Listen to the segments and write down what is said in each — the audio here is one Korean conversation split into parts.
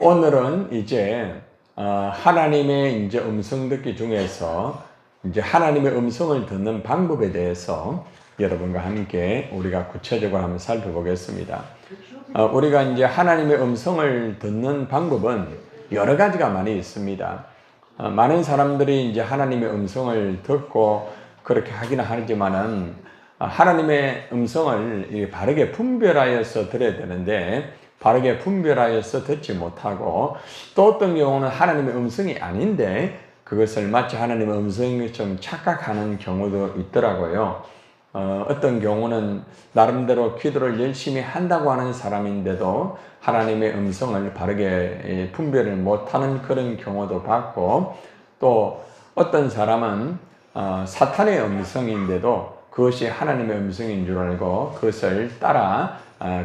오늘은 이제 하나님의 이제 음성 듣기 중에서 이제 하나님의 음성을 듣는 방법에 대해서 여러분과 함께 우리가 구체적으로 한번 살펴보겠습니다. 우리가 이제 하나님의 음성을 듣는 방법은 여러 가지가 많이 있습니다. 많은 사람들이 이제 하나님의 음성을 듣고 그렇게 하기는 하지만은 하나님의 음성을 바르게 분별하여서 들어야 되는데 바르게 분별하여서 듣지 못하고 또 어떤 경우는 하나님의 음성이 아닌데 그것을 마치 하나님의 음성처럼 착각하는 경우도 있더라고요. 어떤 경우는 나름대로 기도를 열심히 한다고 하는 사람인데도 하나님의 음성을 바르게 분별을 못하는 그런 경우도 봤고, 또 어떤 사람은 사탄의 음성인데도 그것이 하나님의 음성인 줄 알고 그것을 따라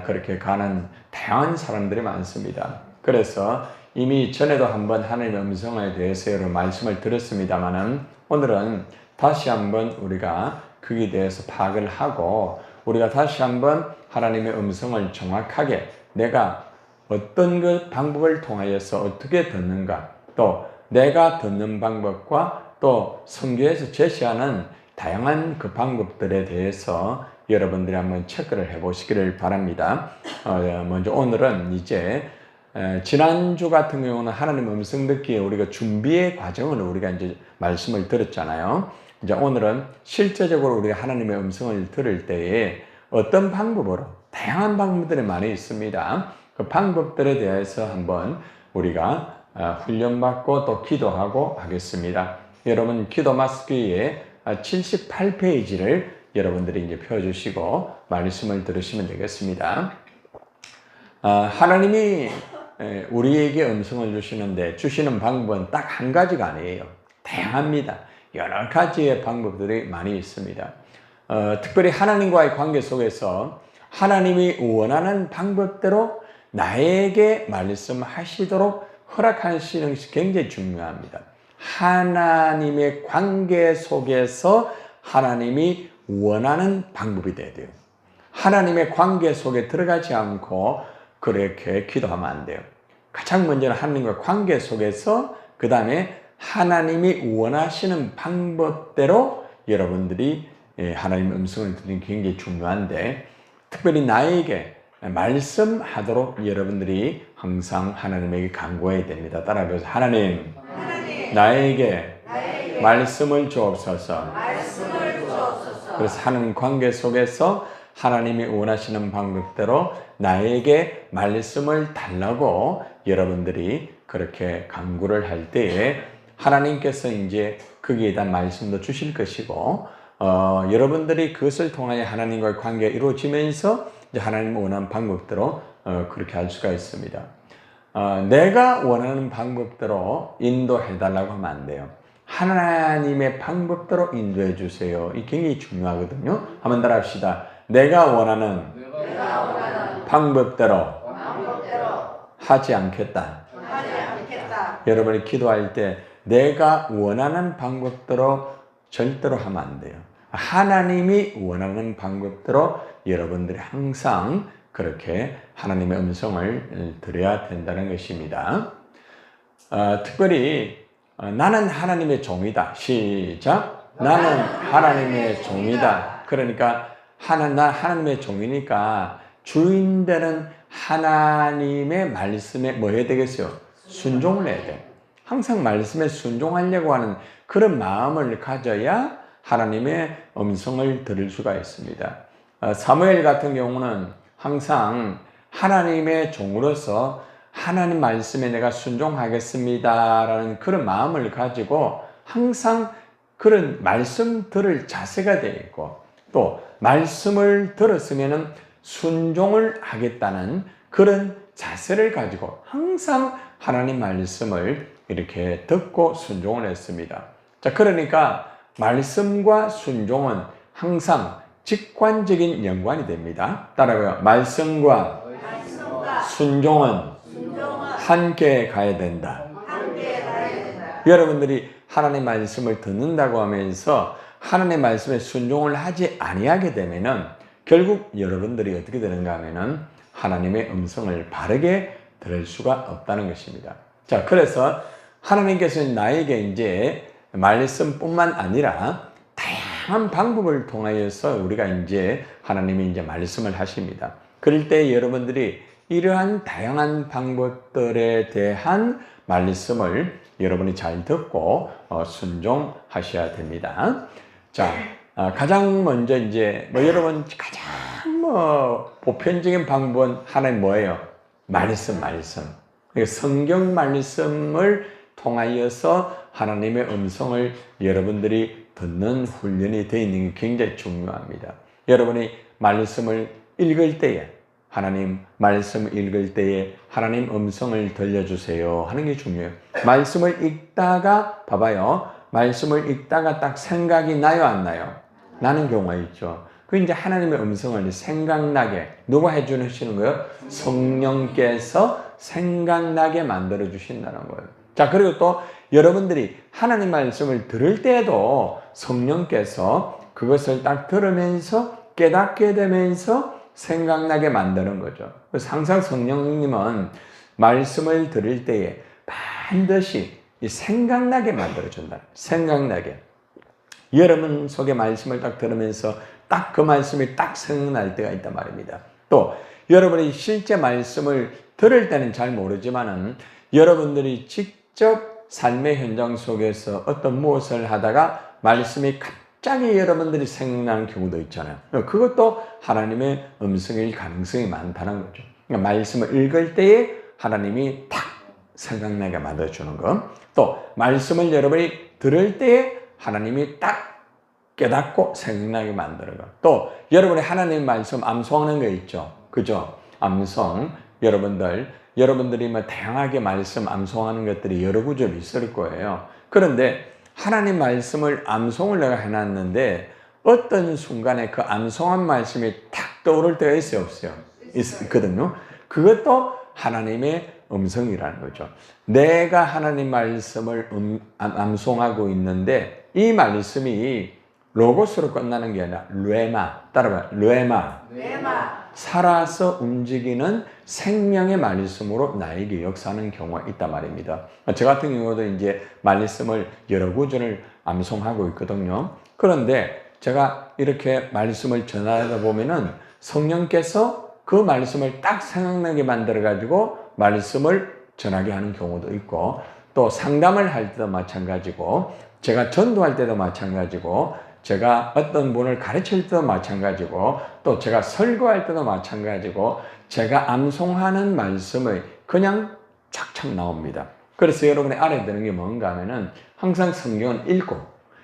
그렇게 가는 다양한 사람들이 많습니다. 그래서 이미 전에도 한번 하나님의 음성에 대해서 여러 말씀을 드렸습니다만은 오늘은 다시 한번 우리가 그에 대해서 파악을 하고 우리가 다시 한번 하나님의 음성을 정확하게 내가 어떤 그 방법을 통하여서 어떻게 듣는가, 또 내가 듣는 방법과 또 성경에서 제시하는 다양한 그 방법들에 대해서 여러분들이 한번 체크를 해 보시기를 바랍니다. 먼저 오늘은 이제 지난주 같은 경우는 하나님 음성 듣기에 우리가 준비의 과정을 우리가 이제 말씀을 들었잖아요. 이제 오늘은 실제적으로 우리가 하나님의 음성을 들을 때에 어떤 방법으로 다양한 방법들이 많이 있습니다. 그 방법들에 대해서 한번 우리가 훈련받고 또 기도하고 하겠습니다. 여러분 기도 마스크에 78페이지를 여러분들이 이제 펴주시고 말씀을 들으시면 되겠습니다. 하나님이 우리에게 음성을 주시는데 주시는 방법은 딱 한 가지가 아니에요. 다양합니다. 여러 가지의 방법들이 많이 있습니다. 특별히 하나님과의 관계 속에서 하나님이 원하는 방법대로 나에게 말씀하시도록 허락하시는 것이 굉장히 중요합니다. 하나님의 관계 속에서 하나님이 원하는 방법이 돼야 돼요. 하나님의 관계 속에 들어가지 않고 그렇게 기도하면 안 돼요. 가장 먼저는 하나님과 관계 속에서 그 다음에 하나님이 원하시는 방법대로 여러분들이 하나님의 음성을 듣는 게 굉장히 중요한데 특별히 나에게 말씀하도록 여러분들이 항상 하나님에게 간구해야 됩니다. 따라해보세요. 하나님, 나에게 말씀을 주옵소서. 그래서 하나님 관계 속에서 하나님이 원하시는 방법대로 나에게 말씀을 달라고 여러분들이 그렇게 간구를 할 때에 하나님께서 이제 거기에 대한 말씀도 주실 것이고 여러분들이 그것을 통하여 하나님과의 관계가 이루어지면서 이제 하나님 원하는 방법대로 그렇게 할 수가 있습니다. 내가 원하는 방법대로 인도해달라고 하면 안 돼요. 하나님의 방법대로 인도해 주세요. 이게 굉장히 중요하거든요. 한번 따라 합시다. 내가 원하는 방법대로 하지 않겠다. 여러분이 기도할 때 내가 원하는 방법대로 절대로 하면 안 돼요. 하나님이 원하는 방법대로 여러분들이 항상 그렇게 하나님의 음성을 들어야 된다는 것입니다. 특별히 나는 하나님의 종이다. 시작. 나는 하나님의 종이다. 그러니까 나 하나님의 종이니까 주인되는 하나님의 말씀에 뭐 해야 되겠어요? 순종을 해야 돼요. 항상 말씀에 순종하려고 하는 그런 마음을 가져야 하나님의 음성을 들을 수가 있습니다. 사무엘 같은 경우는 항상 하나님의 종으로서 하나님 말씀에 내가 순종하겠습니다라는 그런 마음을 가지고 항상 그런 말씀 들을 자세가 되어 있고 또 말씀을 들었으면 순종을 하겠다는 그런 자세를 가지고 항상 하나님 말씀을 이렇게 듣고 순종을 했습니다. 자, 그러니까 말씀과 순종은 항상 직관적인 연관이 됩니다. 따라가요. 말씀과 순종은 함께 가야 된다. 여러분들이 하나님 말씀을 듣는다고 하면서 하나님의 말씀에 순종을 하지 아니하게 되면은 결국 여러분들이 어떻게 되는가 하면은 하나님의 음성을 바르게 들을 수가 없다는 것입니다. 자, 그래서 하나님께서는 나에게 이제 말씀뿐만 아니라 다양한 방법을 통하여서 우리가 이제 하나님이 이제 말씀을 하십니다. 그럴 때 여러분들이 이러한 다양한 방법들에 대한 말씀을 여러분이 잘 듣고 순종하셔야 됩니다. 자, 가장 먼저 이제 여러분 가장 보편적인 방법은 하나님 뭐예요? 말씀. 그러니까 성경 말씀을 통하여서 하나님의 음성을 여러분들이 듣는 훈련이 되어 있는 게 굉장히 중요합니다. 여러분이 말씀을 읽을 때에 하나님 말씀을 읽을 때에 하나님 음성을 들려주세요 하는 게 중요해요. 말씀을 읽다가 봐봐요. 말씀을 읽다가 딱 생각이 나요, 안 나요? 나는 경우가 있죠. 그 이제 하나님의 음성을 생각나게 누가 해주시는 거예요? 성령께서 생각나게 만들어 주신다는 거예요. 자, 그리고 또 여러분들이 하나님 말씀을 들을 때에도 성령께서 그것을 딱 들으면서 깨닫게 되면서 생각나게 만드는 거죠. 그래서 항상 성령님은 말씀을 들을 때에 반드시 생각나게 만들어준다. 생각나게. 여러분 속에 말씀을 딱 들으면서 딱 그 말씀이 딱 생각날 때가 있단 말입니다. 또 여러분이 실제 말씀을 들을 때는 잘 모르지만은 여러분들이 직접 삶의 현장 속에서 어떤 무엇을 하다가 말씀이 갑자기 여러분들이 생각나는 경우도 있잖아요. 그것도 하나님의 음성일 가능성이 많다는 거죠. 그러니까 말씀을 읽을 때에 하나님이 딱 생각나게 만들어주는 것. 또 말씀을 여러분이 들을 때에 하나님이 딱 깨닫고 생각나게 만드는 것. 또 여러분이 하나님 말씀 암송하는 거 있죠. 그죠? 암송. 여러분들이 뭐 다양하게 말씀 암송하는 것들이 여러 구절이 있을 거예요. 그런데 하나님 말씀을 암송을 내가 해놨는데 어떤 순간에 그 암송한 말씀이 탁 떠오를 때가 있어요, 없어요? 있거든요. 그것도 하나님의 음성이라는 거죠. 내가 하나님 말씀을 암송하고 있는데 이 말씀이 로고스로 끝나는 게 아니라 르에마. 따라봐요. 르에마. 살아서 움직이는 생명의 말씀으로 나에게 역사하는 경우가 있단 말입니다. 저 같은 경우도 이제 말씀을 여러 구절을 암송하고 있거든요. 그런데 제가 이렇게 말씀을 전하다 보면은 성령께서 그 말씀을 딱 생각나게 만들어가지고 말씀을 전하게 하는 경우도 있고, 또 상담을 할 때도 마찬가지고, 제가 전도할 때도 마찬가지고, 제가 어떤 분을 가르칠 때도 마찬가지고, 또 제가 설교할 때도 마찬가지고, 제가 암송하는 말씀이 그냥 착착 나옵니다. 그래서 여러분이 알아야 되는 게 뭔가 하면은 항상 성경은 읽고,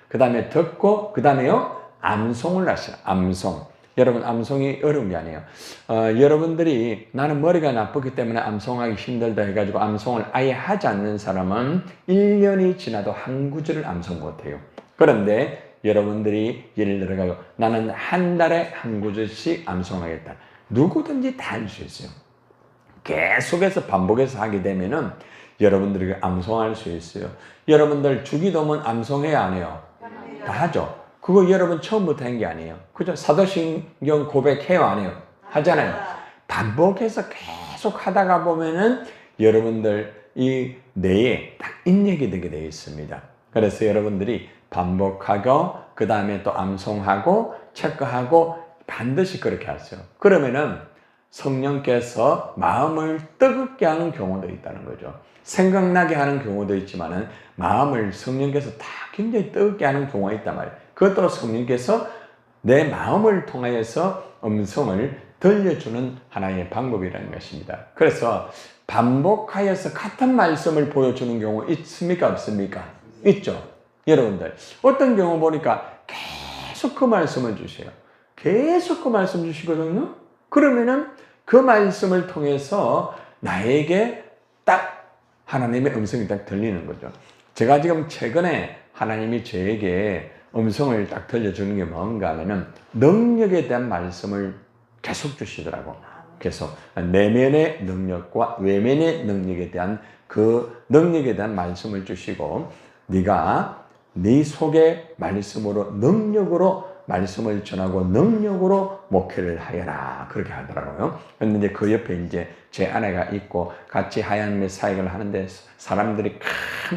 그 다음에 듣고, 그 다음에요 암송을 하셔요. 암송. 여러분 암송이 어려운 게 아니에요. 여러분들이 나는 머리가 나쁘기 때문에 암송하기 힘들다 해가지고 암송을 아예 하지 않는 사람은 1년이 지나도 한 구절을 암송 못해요. 그런데 여러분들이 예를 들어가지고 나는 한 달에 한 구절씩 암송하겠다. 누구든지 다 할 수 있어요. 계속해서 반복해서 하게 되면은 여러분들이 암송할 수 있어요. 여러분들 주기도문 암송해야 안 해요? 다 하죠. 그거 여러분 처음부터 한 게 아니에요. 그죠? 사도신경 고백해요, 안 해요? 하잖아요. 반복해서 계속 하다가 보면은 여러분들 이 뇌에 딱 입력이 되게 되어 있습니다. 그래서 여러분들이 반복하고 그 다음에 또 암송하고 체크하고 반드시 그렇게 하세요. 그러면은 성령께서 마음을 뜨겁게 하는 경우도 있다는 거죠. 생각나게 하는 경우도 있지만은 마음을 성령께서 다 굉장히 뜨겁게 하는 경우가 있단 말이에요. 그것도 성령께서 내 마음을 통하여서 음성을 들려주는 하나의 방법이라는 것입니다. 그래서 반복하여서 같은 말씀을 보여주는 경우 있습니까? 없습니까? 있죠. 여러분들 어떤 경우 보니까 계속 그 말씀을 주세요. 계속 그 말씀 주시거든요. 그러면은 그 말씀을 통해서 나에게 딱 하나님의 음성이 딱 들리는 거죠. 제가 지금 최근에 하나님이 저에게 음성을 딱 들려주는 게 뭔가 하면은 능력에 대한 말씀을 계속 주시더라고. 계속 내면의 능력과 외면의 능력에 대한 그 능력에 대한 말씀을 주시고 네가 네 속의 말씀으로 능력으로 말씀을 전하고 능력으로 목회를 하여라. 그렇게 하더라고요. 그런데 이제 그 옆에 이제 제 아내가 있고 같이 하나님의 사역을 하는데 사람들이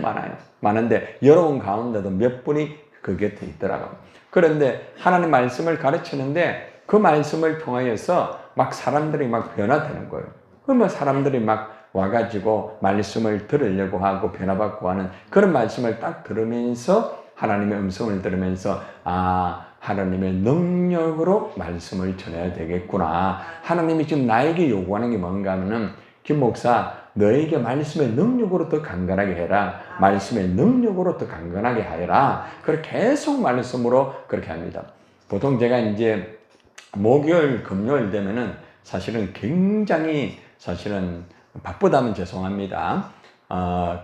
많아요. 많은데 여러분 가운데도 몇 분이 그 곁에 있더라고요. 그런데 하나님 말씀을 가르치는데 그 말씀을 통하여서 막 사람들이 막 변화되는 거예요. 그러면 사람들이 막 와가지고 말씀을 들으려고 하고 변화받고 하는 그런 말씀을 딱 들으면서 하나님의 음성을 들으면서 하나님의 능력으로 말씀을 전해야 되겠구나. 하나님이 지금 나에게 요구하는 게 뭔가 하면은 김 목사 너에게 말씀의 능력으로 더 강건하게 해라. 말씀의 능력으로 더 강건하게 하여라. 그렇게 계속 말씀으로 그렇게 합니다. 보통 제가 이제 목요일, 금요일 되면은 사실은 굉장히 사실은 바쁘다면 죄송합니다.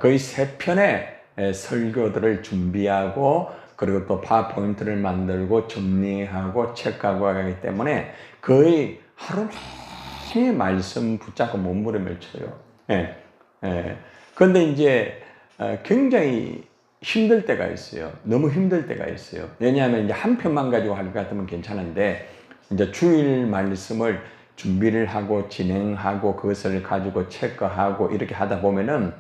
거의 3편의 설교들을 준비하고 그리고 또 파워포인트를 만들고 정리하고 체크하고 하기 때문에 거의 하루 종일 말씀 붙잡고 몸부림을 쳐요. 그런데 이제 굉장히 힘들 때가 있어요. 너무 힘들 때가 있어요. 왜냐하면 이제 한 편만 가지고 할 것 같으면 괜찮은데 이제 주일 말씀을 준비를 하고 진행하고 그것을 가지고 체크하고 이렇게 하다 보면은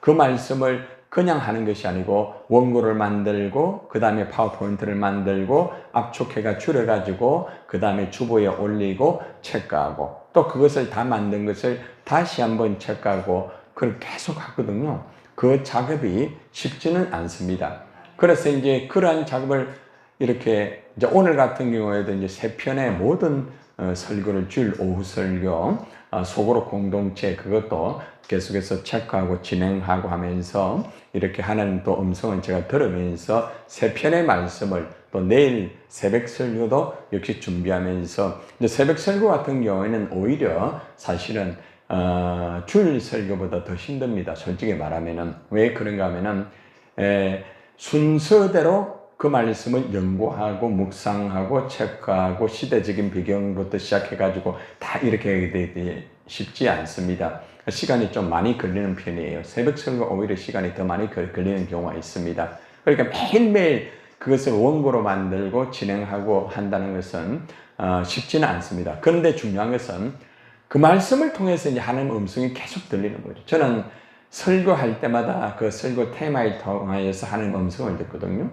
그 말씀을 그냥 하는 것이 아니고 원고를 만들고 그 다음에 파워포인트를 만들고 압축해가 줄여가지고 그 다음에 주보에 올리고 체크하고 또 그것을 다 만든 것을 다시 한번 체크하고 그걸 계속 하거든요. 그 작업이 쉽지는 않습니다. 그래서 이제 그러한 작업을 이렇게 이제 오늘 같은 경우에도 이제 3편의 모든 설교를 주일 오후 설교, 속으로 공동체 그것도 계속해서 체크하고 진행하고 하면서 이렇게 하는 또 음성을 제가 들으면서 3편의 말씀을 또 내일 새벽 설교도 역시 준비하면서 이제 새벽 설교 같은 경우에는 오히려 사실은 주일 설교보다 더 힘듭니다. 솔직히 말하면은 왜 그런가 하면은 순서대로 그 말씀을 연구하고 묵상하고 체크하고 시대적인 배경부터 시작해가지고 다 이렇게 되기 쉽지 않습니다. 시간이 좀 많이 걸리는 편이에요. 새벽 설교 오히려 시간이 더 많이 걸리는 경우가 있습니다. 그러니까 매일매일 그것을 원고로 만들고 진행하고 한다는 것은 쉽지는 않습니다. 그런데 중요한 것은 그 말씀을 통해서 이제 하나님 음성이 계속 들리는 거죠. 저는 설교할 때마다 그 설교 테마에 통하여서 하나님 음성을 듣거든요.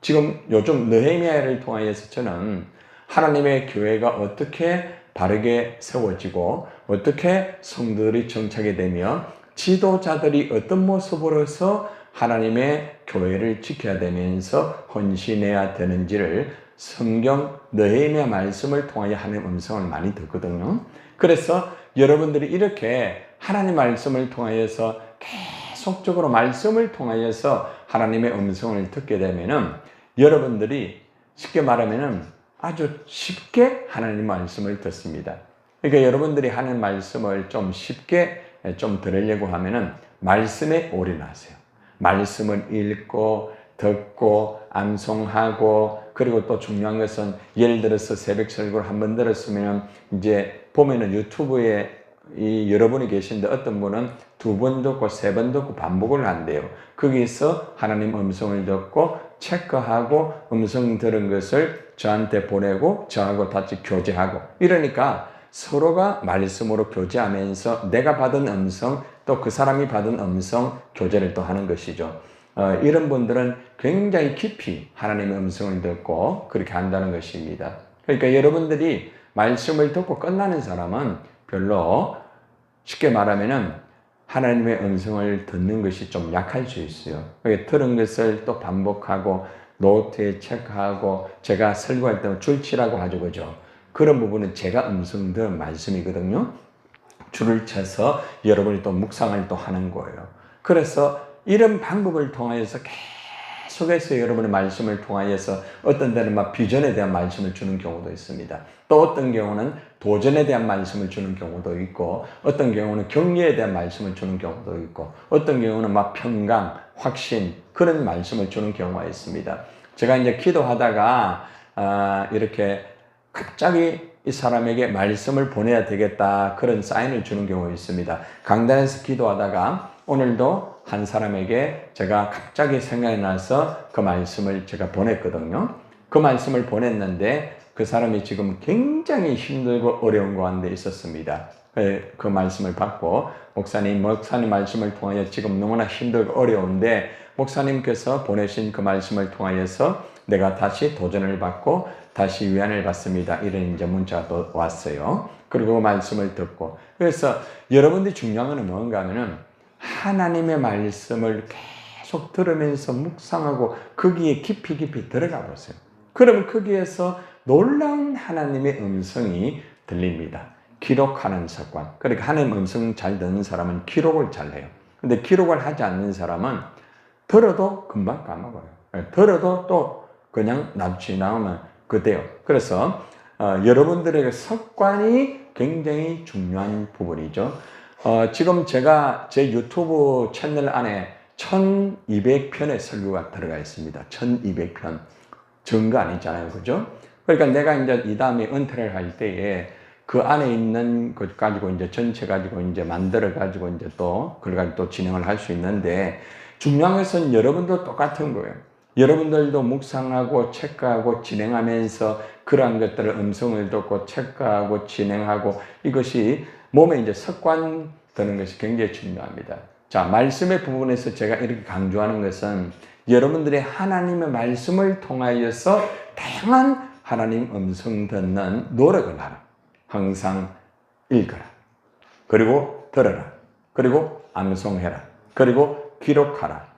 지금 요즘 느헤미야를 통하여서 저는 하나님의 교회가 어떻게 바르게 세워지고 어떻게 성도들이 정착이 되며 지도자들이 어떤 모습으로서 하나님의 교회를 지켜야 되면서 헌신해야 되는지를 성경 느헤미야 말씀을 통하여 하나님의 음성을 많이 듣거든요. 그래서 여러분들이 이렇게 하나님 말씀을 통하여서 계속적으로 말씀을 통하여서 하나님의 음성을 듣게 되면은 여러분들이 쉽게 말하면은 아주 쉽게 하나님 말씀을 듣습니다. 그러니까 여러분들이 하는 말씀을 좀 쉽게 좀 들으려고 하면은 말씀에 올인하세요. 말씀을 읽고 듣고 암송하고 그리고 또 중요한 것은 예를 들어서 새벽 설교를 한번 들었으면 이제 보면은 유튜브에 여러분이 계신데 어떤 분은 2번 듣고 3번 듣고 반복을 한대요. 거기서 하나님 음성을 듣고 체크하고 음성 들은 것을 저한테 보내고 저하고 같이 교제하고 이러니까 서로가 말씀으로 교제하면서 내가 받은 음성 또 그 사람이 받은 음성 교제를 또 하는 것이죠. 이런 분들은 굉장히 깊이 하나님의 음성을 듣고 그렇게 한다는 것입니다. 그러니까 여러분들이 말씀을 듣고 끝나는 사람은 별로 쉽게 말하면은 하나님의 음성을 듣는 것이 좀 약할 수 있어요. 들은 것을 또 반복하고 노트에 체크하고 제가 설교할 때는 줄치라고 하죠. 그죠? 그런 부분은 제가 음성 들은 말씀이거든요. 줄을 쳐서 여러분이 또 묵상을 또 하는 거예요. 그래서 이런 방법을 통하여서 계속해서 여러분의 말씀을 통하여서 어떤 때는 막 비전에 대한 말씀을 주는 경우도 있습니다. 또 어떤 경우는 도전에 대한 말씀을 주는 경우도 있고 어떤 경우는 격려에 대한 말씀을 주는 경우도 있고 어떤 경우는 막 평강, 확신 그런 말씀을 주는 경우가 있습니다. 제가 이제 기도하다가 이렇게 갑자기 이 사람에게 말씀을 보내야 되겠다 그런 사인을 주는 경우가 있습니다. 강단에서 기도하다가 오늘도 한 사람에게 제가 갑자기 생각이 나서 그 말씀을 제가 보냈거든요. 그 말씀을 보냈는데 그 사람이 지금 굉장히 힘들고 어려운 가운데 있었습니다. 그 말씀을 받고 목사님 말씀을 통하여 지금 너무나 힘들고 어려운데 목사님께서 보내신 그 말씀을 통하여서 내가 다시 도전을 받고 다시 위안을 받습니다. 이런 이제 문자가 또 왔어요. 그리고 그 말씀을 듣고 그래서 여러분들이 중요한 건 뭔가 하면은 하나님의 말씀을 계속 들으면서 묵상하고 거기에 깊이 들어가 보세요. 그러면 거기에서 놀라운 하나님의 음성이 들립니다. 기록하는 습관. 그러니까 하나님 음성 잘 듣는 사람은 기록을 잘 해요. 근데 기록을 하지 않는 사람은 들어도 금방 까먹어요. 들어도 또 그냥 지나오면 그대요. 그래서 여러분들에게 습관이 굉장히 중요한 부분이죠. 지금 제가 제 유튜브 채널 안에 1200편의 설교가 들어가 있습니다. 1200편. 적은 거 아니잖아요. 그죠? 그러니까 내가 이제 이 다음에 은퇴를 할 때에 그 안에 있는 것 가지고 이제 전체 가지고 이제 만들어 가지고 이제 또 그걸 가지고 또 진행을 할 수 있는데 중요한 것은 여러분도 똑같은 거예요. 여러분들도 묵상하고 체크하고 진행하면서 그러한 것들을 음성을 듣고 체크하고 진행하고 이것이 몸에 이제 습관 드는 것이 굉장히 중요합니다. 자, 말씀의 부분에서 제가 이렇게 강조하는 것은 여러분들이 하나님의 말씀을 통하여서 다양한 하나님 음성 듣는 노력을 하라. 항상 읽어라. 그리고 들어라. 그리고 암송해라. 그리고 기록하라.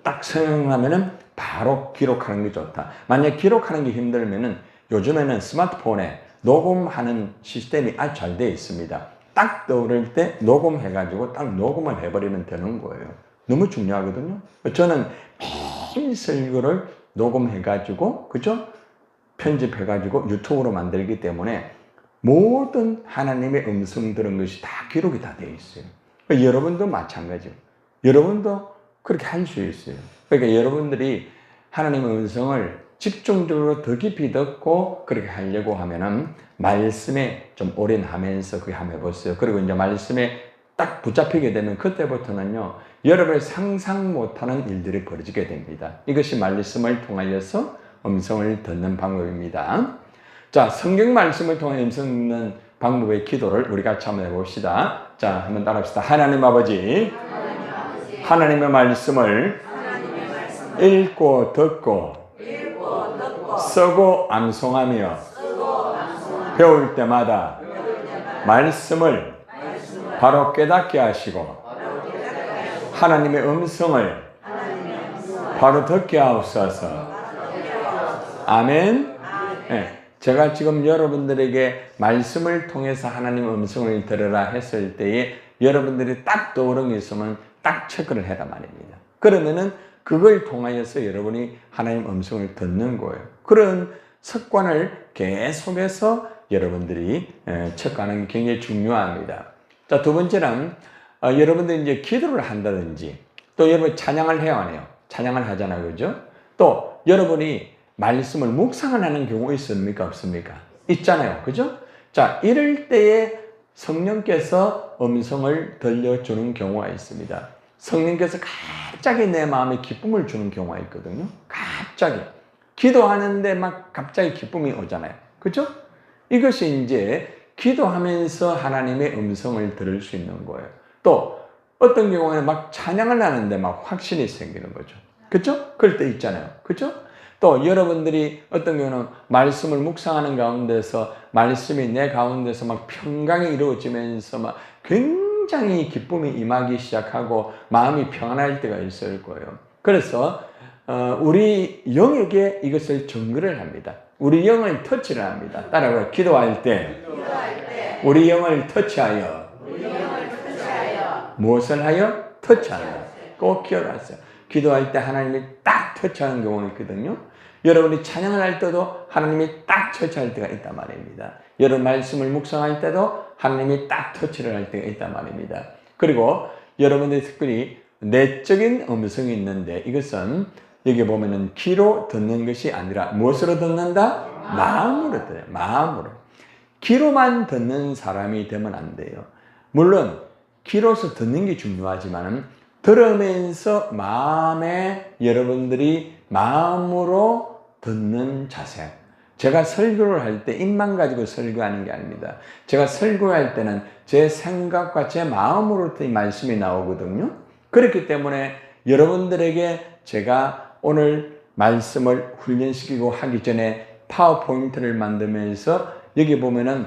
딱 생각하면은 바로 기록하는 게 좋다. 만약 기록하는 게 힘들면은 요즘에는 스마트폰에 녹음하는 시스템이 아주 잘 되어 있습니다. 딱 떠오를 때 녹음해가지고 딱 녹음을 해버리면 되는 거예요. 너무 중요하거든요. 저는 매일 설교를 녹음해가지고, 그죠? 편집해가지고 유튜브로 만들기 때문에 모든 하나님의 음성 들은 것이 다 기록이 다 되어 있어요. 여러분도 마찬가지예요. 여러분도 그렇게 할 수 있어요. 그러니까 여러분들이 하나님의 음성을 집중적으로 더 깊이 듣고 그렇게 하려고 하면은 말씀에 좀 올인하면서 그렇게 한번 해보세요. 그리고 이제 말씀에 딱 붙잡히게 되면 그때부터는요, 여러분이 상상 못하는 일들이 벌어지게 됩니다. 이것이 말씀을 통하여서 음성을 듣는 방법입니다. 자, 성경 말씀을 통해 음성 듣는 방법의 기도를 우리 같이 한번 해봅시다. 자, 한번 따라합시다. 하나님 아버지, 하나님의 말씀을 읽고 듣고 쓰고 암송하며 배울 때마다 말씀을 바로 깨닫게 하시고 하나님의 음성을 바로 듣게 하옵소서. 아멘. 네, 제가 지금 여러분들에게 말씀을 통해서 하나님의 음성을 들으라 했을 때에 여러분들이 딱 떠오른 게 있으면 딱 체크를 해라 말입니다. 그러면은 그걸 통하여서 여러분이 하나님 음성을 듣는 거예요. 그런 습관을 계속해서 여러분들이 체크하는 게 굉장히 중요합니다. 자, 두 번째는 여러분들이 이제 기도를 한다든지 또 여러분 찬양을 해야 하네요. 찬양을 하잖아요. 그죠? 또 여러분이 말씀을 묵상을 하는 경우 있습니까? 없습니까? 있잖아요. 그죠? 자, 이럴 때에 성령께서 음성을 들려주는 경우가 있습니다. 성령께서 갑자기 내 마음에 기쁨을 주는 경우가 있거든요. 갑자기. 기도하는데 막 갑자기 기쁨이 오잖아요. 그죠? 이것이 이제 기도하면서 하나님의 음성을 들을 수 있는 거예요. 또 어떤 경우에는 막 찬양을 하는데 막 확신이 생기는 거죠. 그죠? 그럴 때 있잖아요. 그죠? 또 여러분들이 어떤 경우는 말씀을 묵상하는 가운데서 말씀이 내 가운데서 막 평강이 이루어지면서 막 굉장히 기쁨이 임하기 시작하고 마음이 평안할 때가 있을 거예요. 그래서 우리 영에게 이것을 증거를 합니다. 우리 영을 터치를 합니다. 따라서 기도할 때 우리 영을 터치하여 무엇을 하여? 터치하여. 꼭 기억하세요. 기도할 때 하나님이 딱 터치하는 경우가 있거든요. 여러분이 찬양을 할 때도 하나님이 딱 터치할 때가 있단 말입니다. 여러분 말씀을 묵상할 때도 하나님이 딱 터치를 할 때가 있단 말입니다. 그리고 여러분들이 특별히 내적인 음성이 있는데 이것은 여기 보면은 귀로 듣는 것이 아니라 무엇으로 듣는다? 마음으로 들어요. 마음으로. 귀로만 듣는 사람이 되면 안 돼요. 물론 귀로서 듣는 게 중요하지만 들으면서 마음에 여러분들이 마음으로 듣는 자세. 제가 설교를 할 때 입만 가지고 설교하는 게 아닙니다. 제가 설교할 때는 제 생각과 제 마음으로부터 이 말씀이 나오거든요. 그렇기 때문에 여러분들에게 제가 오늘 말씀을 훈련시키고 하기 전에 파워포인트를 만들면서 여기 보면은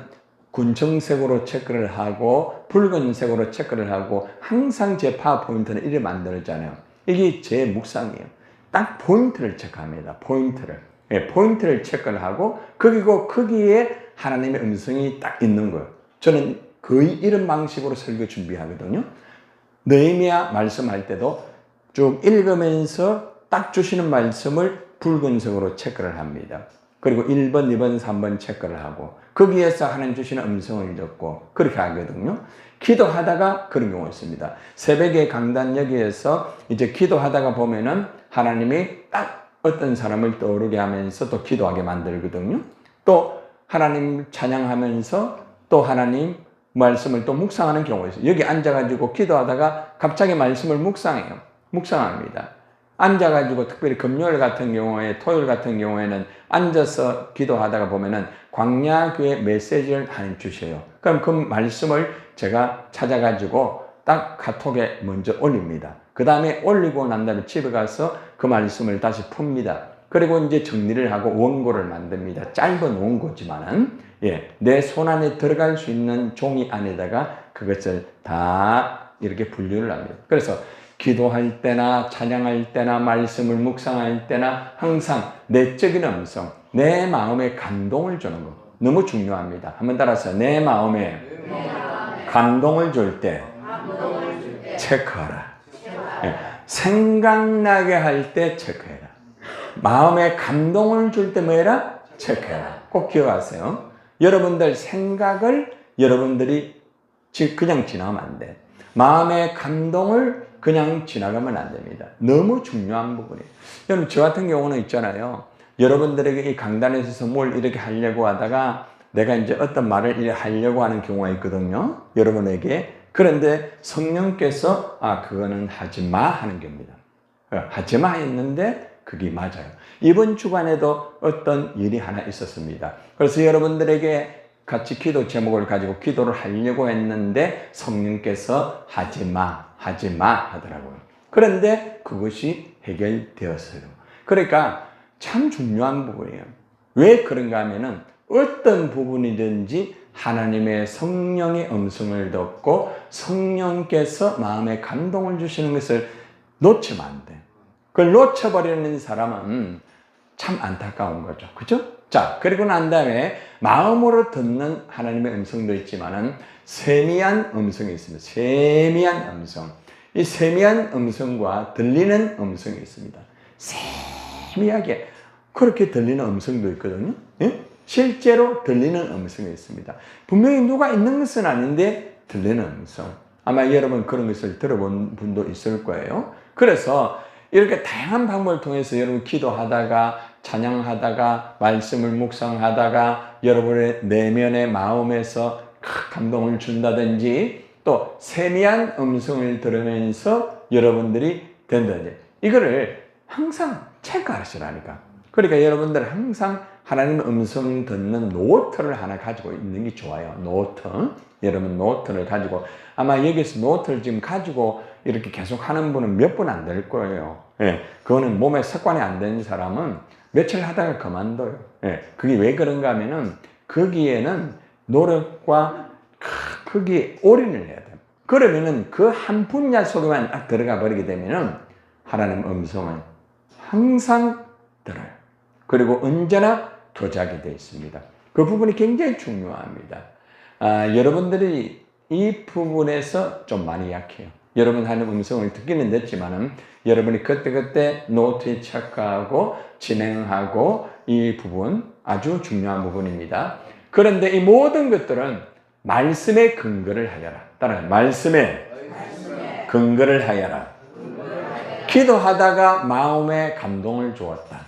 군청색으로 체크를 하고 붉은색으로 체크를 하고 항상 제 파워포인트는 이렇게 만들었잖아요. 이게 제 묵상이에요. 딱 포인트를 체크합니다. 포인트를. 예, 포인트를 체크를 하고 거기에 하나님의 음성이 딱 있는 거예요. 저는 거의 이런 방식으로 설교 준비하거든요. 느헤미야 말씀할 때도 쭉 읽으면서 딱 주시는 말씀을 붉은색으로 체크를 합니다. 그리고 1번, 2번, 3번 체크를 하고 거기에서 하나님 주시는 음성을 듣고 그렇게 하거든요. 기도하다가 그런 경우가 있습니다. 새벽에 강단 여기에서 이제 기도하다가 보면은 하나님이 딱 어떤 사람을 떠오르게 하면서 또 기도하게 만들거든요. 또 하나님 찬양하면서 또 하나님 말씀을 또 묵상하는 경우가 있어요. 여기 앉아가지고 기도하다가 갑자기 말씀을 묵상해요. 묵상합니다. 앉아가지고 특별히 금요일 같은 경우에 토요일 같은 경우에는 앉아서 기도하다가 보면은 광야교회 메시지를 하나님 주셔요. 그럼 그 말씀을 제가 찾아가지고 딱 카톡에 먼저 올립니다. 그 다음에 올리고 난 다음에 집에 가서 그 말씀을 다시 풉니다. 그리고 이제 정리를 하고 원고를 만듭니다. 짧은 원고지만은 내 손 안에 들어갈 수 있는 종이 안에다가 그것을 다 이렇게 분류를 합니다. 그래서 기도할 때나 찬양할 때나 말씀을 묵상할 때나 항상 내적인 음성, 내 마음에 감동을 주는 거 너무 중요합니다. 한번 따라서 내 마음에 감동을 줄 때 체크하라. 생각나게 할 때 체크해라. 마음에 감동을 줄 때 뭐해라? 체크해라. 꼭 기억하세요. 여러분들 생각을 여러분들이 그냥 지나가면 안 돼. 마음의 감동을 그냥 지나가면 안 됩니다. 너무 중요한 부분이에요. 여러분, 저 같은 경우는 있잖아요. 여러분들에게 이 강단에서 뭘 이렇게 하려고 하다가 내가 이제 어떤 말을 이렇게 하려고 하는 경우가 있거든요. 여러분에게. 그런데 성령께서 그거는 하지 마 하는 겁니다. 하지 마 했는데 그게 맞아요. 이번 주간에도 어떤 일이 하나 있었습니다. 그래서 여러분들에게 같이 기도 제목을 가지고 기도를 하려고 했는데 성령께서 하지 마 하더라고요. 그런데 그것이 해결되었어요. 그러니까 참 중요한 부분이에요. 왜 그런가 하면은 어떤 부분이든지 하나님의 성령의 음성을 듣고 성령께서 마음에 감동을 주시는 것을 놓치면 안 돼. 그걸 놓쳐버리는 사람은 참 안타까운 거죠. 그죠? 자, 그리고 난 다음에 마음으로 듣는 하나님의 음성도 있지만은 세미한 음성이 있습니다. 세미한 음성. 이 세미한 음성과 들리는 음성이 있습니다. 세미하게 그렇게 들리는 음성도 있거든요. 예? 실제로 들리는 음성이 있습니다. 분명히 누가 있는 것은 아닌데 들리는 음성. 아마 여러분 그런 것을 들어본 분도 있을 거예요. 그래서 이렇게 다양한 방법을 통해서 여러분 기도하다가 찬양하다가 말씀을 묵상하다가 여러분의 내면의 마음에서 감동을 준다든지 또 세미한 음성을 들으면서 여러분들이 된다든지 이거를 항상 체크하시라니까. 그러니까 여러분들 항상 하나님의 음성 듣는 노트를 하나 가지고 있는 게 좋아요. 노트. 여러분 노트를 가지고 아마 여기서 노트를 지금 가지고 이렇게 계속 하는 분은 몇 분 안 될 거예요. 그거는 몸에 습관이 안 된 사람은 며칠 하다가 그만둬요. 그게 왜 그런가 하면은 거기에는 노력과 거기에 올인을 해야 돼요. 그러면은 그 한 분야 속에만 딱 들어가 버리게 되면은 하나님 음성을 항상 들어요. 그리고 언제나 교작이 되어 있습니다. 그 부분이 굉장히 중요합니다. 여러분들이 이 부분에서 좀 많이 약해요. 여러분 하는 음성을 듣기는 됐지만은 여러분이 그때그때 노트에 체크하고 진행하고 이 부분 아주 중요한 부분입니다. 그런데 이 모든 것들은 말씀에 근거를 하여라. 따라서 말씀에 근거를 하여라. 기도하다가 마음에 감동을 주었다.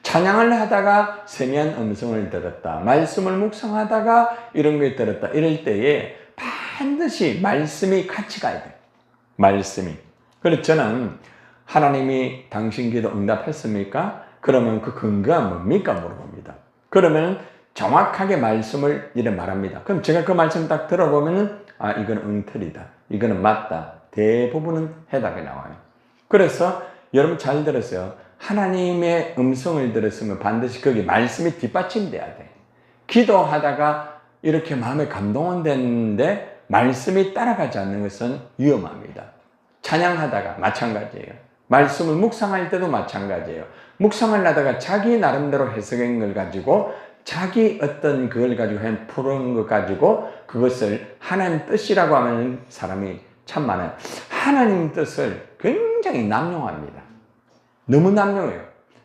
찬양을 하다가 세미한 음성을 들었다. 말씀을 묵상하다가 이런 걸 들었다. 이럴 때에 반드시 말씀이 같이 가야 돼. 말씀이. 그래서 저는 하나님이 당신 기도 응답했습니까? 그러면 그 근거가 뭡니까? 물어봅니다. 그러면 정확하게 말씀을 이래 말합니다. 그럼 제가 그 말씀 딱 들어보면은 이건 엉터리다. 이거는 맞다. 대부분은 해답이 나와요. 그래서 여러분 잘 들었어요. 하나님의 음성을 들었으면 반드시 거기 말씀이 뒷받침돼야 돼. 기도하다가 이렇게 마음에 감동은 됐는데 말씀이 따라가지 않는 것은 위험합니다. 찬양하다가 마찬가지예요. 말씀을 묵상할 때도 마찬가지예요. 묵상을 하다가 자기 나름대로 해석한 걸 가지고 자기 어떤 그걸 가지고 푸는 것 가지고 그것을 하나님 뜻이라고 하는 사람이 참 많아요. 하나님 뜻을 굉장히 남용합니다. 너무 남용해요.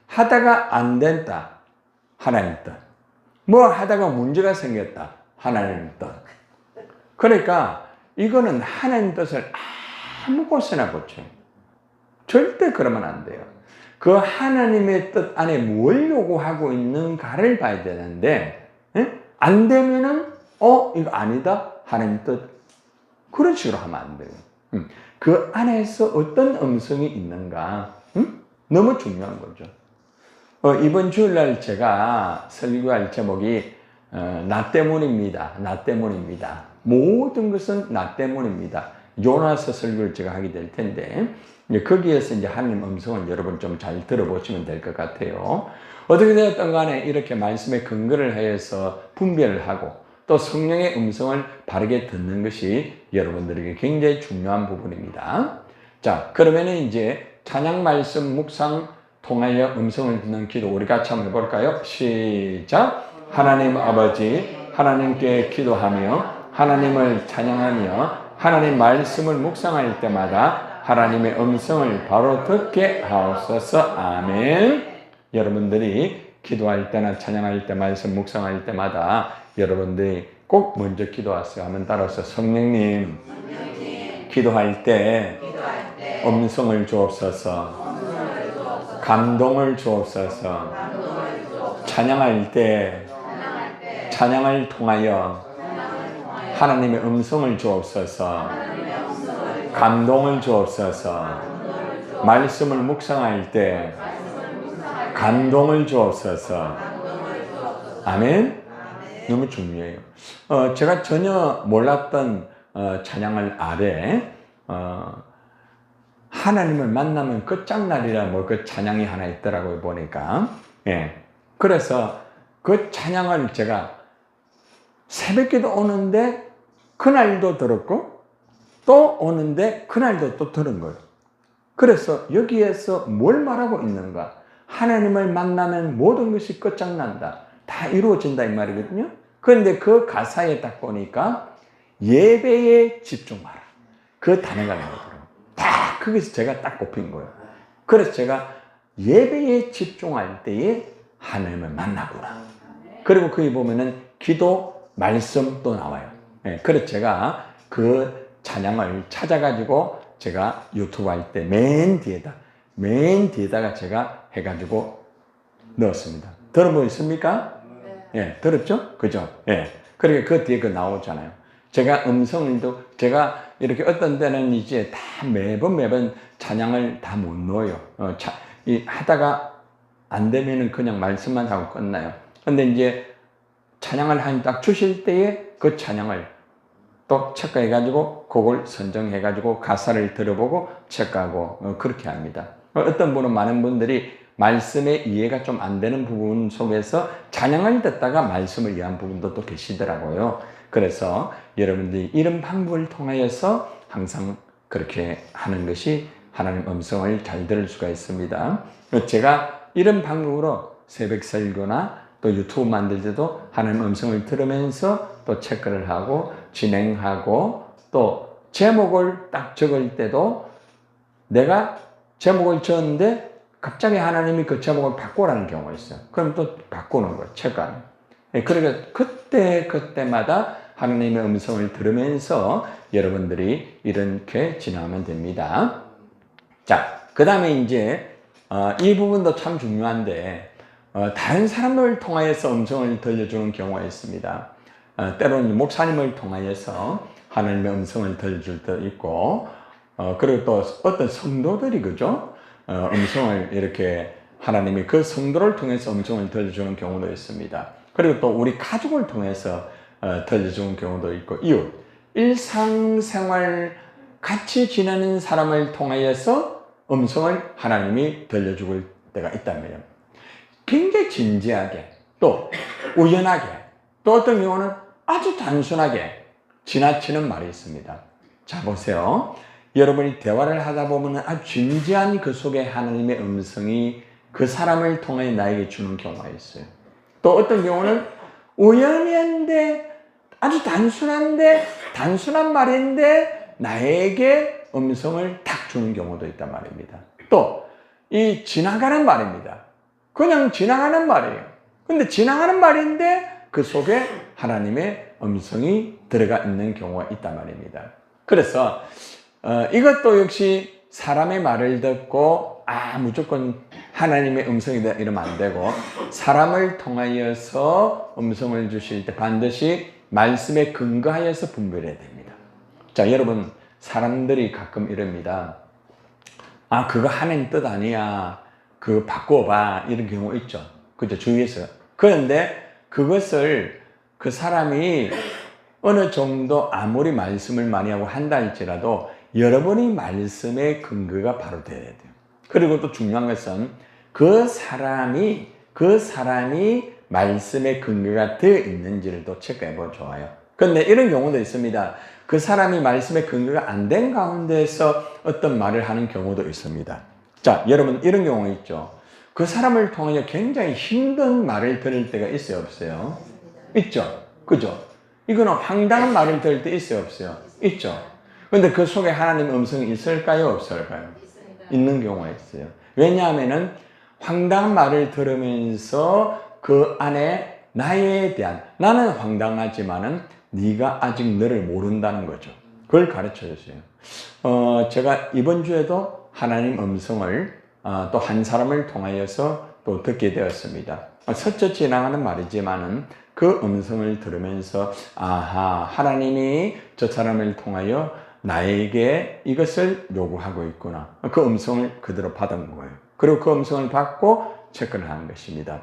하다가 안 된다. 하나님 뜻. 뭐 하다가 문제가 생겼다. 하나님 뜻. 그러니까 이거는 하나님 뜻을 아무 곳에나 붙여요. 절대 그러면 안 돼요. 그 하나님의 뜻 안에 뭘 요구하고 있는가를 봐야 되는데 안 되면은 이거 아니다. 하나님 뜻. 그런 식으로 하면 안 돼요. 그 안에서 어떤 음성이 있는가 너무 중요한 거죠. 이번 주일날 제가 설교할 제목이 나 때문입니다. 나 때문입니다. 모든 것은 나 때문입니다. 요나서 설교를 제가 하게 될 텐데 거기에서 이제 하나님 음성을 여러분 좀 잘 들어보시면 될 것 같아요. 어떻게 되었던 간에 이렇게 말씀의 근거를 하여서 분별을 하고 또 성령의 음성을 바르게 듣는 것이 여러분들에게 굉장히 중요한 부분입니다. 자, 그러면은 이제 찬양 말씀 묵상 통하여 음성을 듣는 기도 우리 같이 한번 해볼까요? 시작! 하나님 아버지, 하나님께 기도하며 하나님을 찬양하며 하나님 말씀을 묵상할 때마다 하나님의 음성을 바로 듣게 하옵소서. 아멘. 여러분들이 기도할 때나 찬양할 때 말씀 묵상할 때마다 여러분들이 꼭 먼저 기도하세요. 하면 따라서 성령님 기도할 때 음성을 주옵소서. 감동을 주옵소서. 찬양할 때 찬양을 통하여 하나님의 음성을 주옵소서. 감동을 주옵소서. 말씀을 묵상할 때 감동을 주옵소서. 아멘. 너무 중요해요. 제가 전혀 몰랐던 찬양을 아래 하나님을 만나면 끝장날이라 뭐 그 찬양이 하나 있더라고요. 보니까. 예. 그래서 그 찬양을 제가 새벽에도 오는데 그날도 들었고 또 오는데 그날도 또 들은 거예요. 그래서 여기에서 뭘 말하고 있는가? 하나님을 만나면 모든 것이 끝장난다. 다 이루어진다 이 말이거든요. 그런데 그 가사에 딱 보니까 예배에 집중하라. 그 단어가 나오더라고요. 다 거기서 제가 딱 꼽힌 거예요. 그래서 제가 예배에 집중할 때에 하나님을 만나구나. 그리고 거기 보면은 기도, 말씀도 나와요. 네, 그래서 제가 그 찬양을 찾아가지고 제가 유튜브 할 때 맨 뒤에다가 제가 해가지고 넣었습니다. 들어보셨습니까? 네. 예, 들었죠? 그죠? 예. 그러니까 그 뒤에 그 나오잖아요. 제가 음성도, 제가 이렇게 어떤 때는 이제 다 매번 찬양을 다 못 넣어요. 하다가 안 되면은 그냥 말씀만 하고 끝나요. 근데 이제 찬양을 한 딱 주실 때에 그 찬양을 또 체크해가지고 그걸 선정해가지고 가사를 들어보고 체크하고 그렇게 합니다. 어떤 분은 많은 분들이 말씀의 이해가 좀 안 되는 부분 속에서 찬양을 듣다가 말씀을 이해한 분도 또 계시더라고요. 그래서 여러분들이 이런 방법을 통하여서 항상 그렇게 하는 것이 하나님 음성을 잘 들을 수가 있습니다. 제가 이런 방법으로 새벽 설교나 또 유튜브 만들 때도 하나님 음성을 들으면서 또 체크를 하고 진행하고 또 제목을 딱 적을 때도 내가 제목을 적었는데 갑자기 하나님이 그 제목을 바꾸라는 경우가 있어요. 그럼 또 바꾸는 거예요. 체크하는. 그러니까 그때마다 하나님의 음성을 들으면서 여러분들이 이렇게 진행하면 됩니다. 자, 그 다음에 이제 이 부분도 참 중요한데 다른 사람을 통하여서 음성을 들려주는 경우가 있습니다. 때로는 목사님을 통하여서 하나님의 음성을 들려줄 때도 있고 그리고 또 어떤 성도들이 그죠? 음성을 이렇게 하나님이 그 성도를 통해서 음성을 들려주는 경우도 있습니다. 그리고 또 우리 가족을 통해서 들려주는 경우도 있고, 이웃, 일상생활 같이 지내는 사람을 통하여서 음성을 하나님이 들려줄 때가 있다면, 굉장히 진지하게, 또 우연하게, 또 어떤 경우는 아주 단순하게 지나치는 말이 있습니다. 자, 보세요. 여러분이 대화를 하다 보면 아주 진지한 그 속에 하나님의 음성이 그 사람을 통해 나에게 주는 경우가 있어요. 또 어떤 경우는 우연한데, 아주 단순한 말인데 나에게 음성을 탁 주는 경우도 있단 말입니다. 또 이 지나가는 말입니다. 그냥 지나가는 말이에요. 근데 지나가는 말인데 그 속에 하나님의 음성이 들어가 있는 경우가 있단 말입니다. 그래서 이것도 역시 사람의 말을 듣고 무조건 하나님의 음성이다 이러면 안 되고, 사람을 통하여서 음성을 주실 때 반드시 말씀에 근거하여서 분별해야 됩니다. 자, 여러분, 사람들이 가끔 이럽니다. 그거 하나님 뜻 아니야, 그거 바꿔봐, 이런 경우 있죠. 그죠? 주위에서. 그런데 그것을 그 사람이 어느 정도 아무리 말씀을 많이 하고 한다 할지라도 여러분이 말씀의 근거가 바로 돼야 돼요. 그리고 또 중요한 것은 그 사람이 말씀의 근거가 되어 있는지를 또 체크해보면 좋아요. 그런데 이런 경우도 있습니다. 그 사람이 말씀의 근거가 안 된 가운데서 어떤 말을 하는 경우도 있습니다. 자, 여러분, 이런 경우 있죠. 그 사람을 통해 굉장히 힘든 말을 들을 때가 있어요, 없어요? 있죠. 그죠? 이거는 황당한 말을 들을 때 있어요, 없어요? 있죠. 그런데 그 속에 하나님의 음성이 있을까요, 없을까요? 있는 경우가 있어요. 왜냐하면은 황당한 말을 들으면서 그 안에 나에 대한, 나는 황당하지만은 네가 아직 너를 모른다는 거죠. 그걸 가르쳐 주세요. 제가 이번 주에도 하나님 음성을 또 한 사람을 통하여서 또 듣게 되었습니다. 스쳐 지나가는 말이지만은 그 음성을 들으면서 하나님이 저 사람을 통하여 나에게 이것을 요구하고 있구나. 그 음성을 그대로 받은 거예요. 그리고 그 음성을 받고 체크를 하는 것입니다.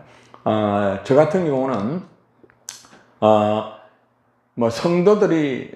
저 같은 경우는 성도들이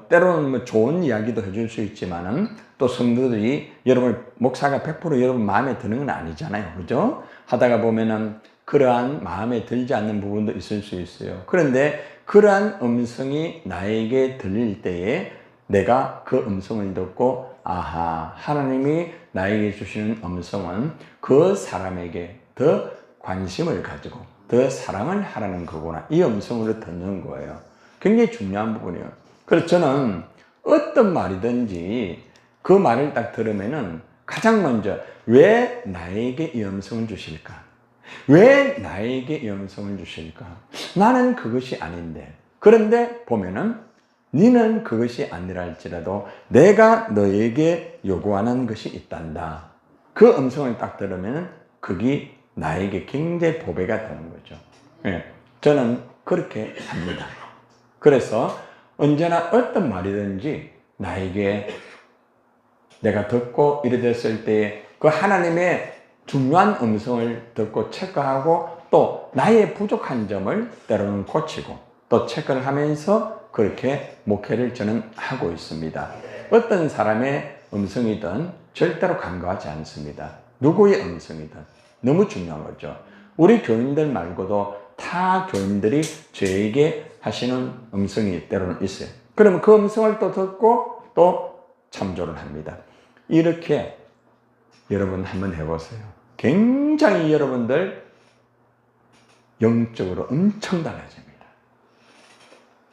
때로는 좋은 이야기도 해줄 수 있지만은, 또 성도들이 여러분, 목사가 100% 여러분 마음에 드는 건 아니잖아요. 그죠? 하다가 보면은 그러한 마음에 들지 않는 부분도 있을 수 있어요. 그런데 그러한 음성이 나에게 들릴 때에 내가 그 음성을 듣고, 하나님이 나에게 주시는 음성은 그 사람에게 더 관심을 가지고 더 사랑을 하라는 거구나. 이 음성으로 듣는 거예요. 굉장히 중요한 부분이에요. 그래서 저는 어떤 말이든지 그 말을 딱 들으면은 가장 먼저 왜 나에게 이 음성을 주실까? 왜 나에게 이 음성을 주실까? 나는 그것이 아닌데. 그런데 보면은 너는 그것이 아니라 할지라도 내가 너에게 요구하는 것이 있단다. 그 음성을 딱 들으면 그게 나에게 굉장히 보배가 되는 거죠. 저는 그렇게 합니다. 그래서 언제나 어떤 말이든지 나에게 내가 듣고 이래 됐을 때 그 하나님의 중요한 음성을 듣고 체크하고, 또 나의 부족한 점을 때로는 고치고 또 체크를 하면서 그렇게 목회를 저는 하고 있습니다. 어떤 사람의 음성이든 절대로 간과하지 않습니다. 누구의 음성이든 너무 중요한 거죠. 우리 교인들 말고도 타 교인들이 저에게 하시는 음성이 때로는 있어요. 그러면 그 음성을 또 듣고 또 참조를 합니다. 이렇게 여러분 한번 해보세요. 굉장히 여러분들 영적으로 엄청 달라집니다.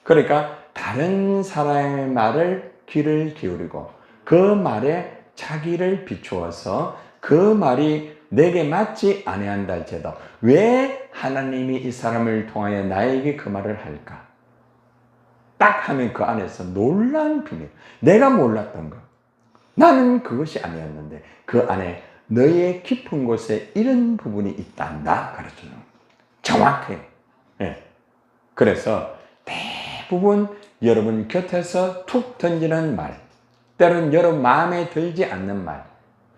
그러니까 다른 사람의 말을 귀를 기울이고 그 말에 자기를 비추어서 그 말이 내게 맞지 아니한다 할지라도 왜 하나님이 이 사람을 통하여 나에게 그 말을 할까? 딱 하면 그 안에서 놀라운 비밀, 내가 몰랐던 것, 나는 그것이 아니었는데 그 안에 너의 깊은 곳에 이런 부분이 있단다 가르쳐주는 거예요. 정확해요. 그래서 대부분 여러분 곁에서 툭 던지는 말, 때로는 여러분 마음에 들지 않는 말,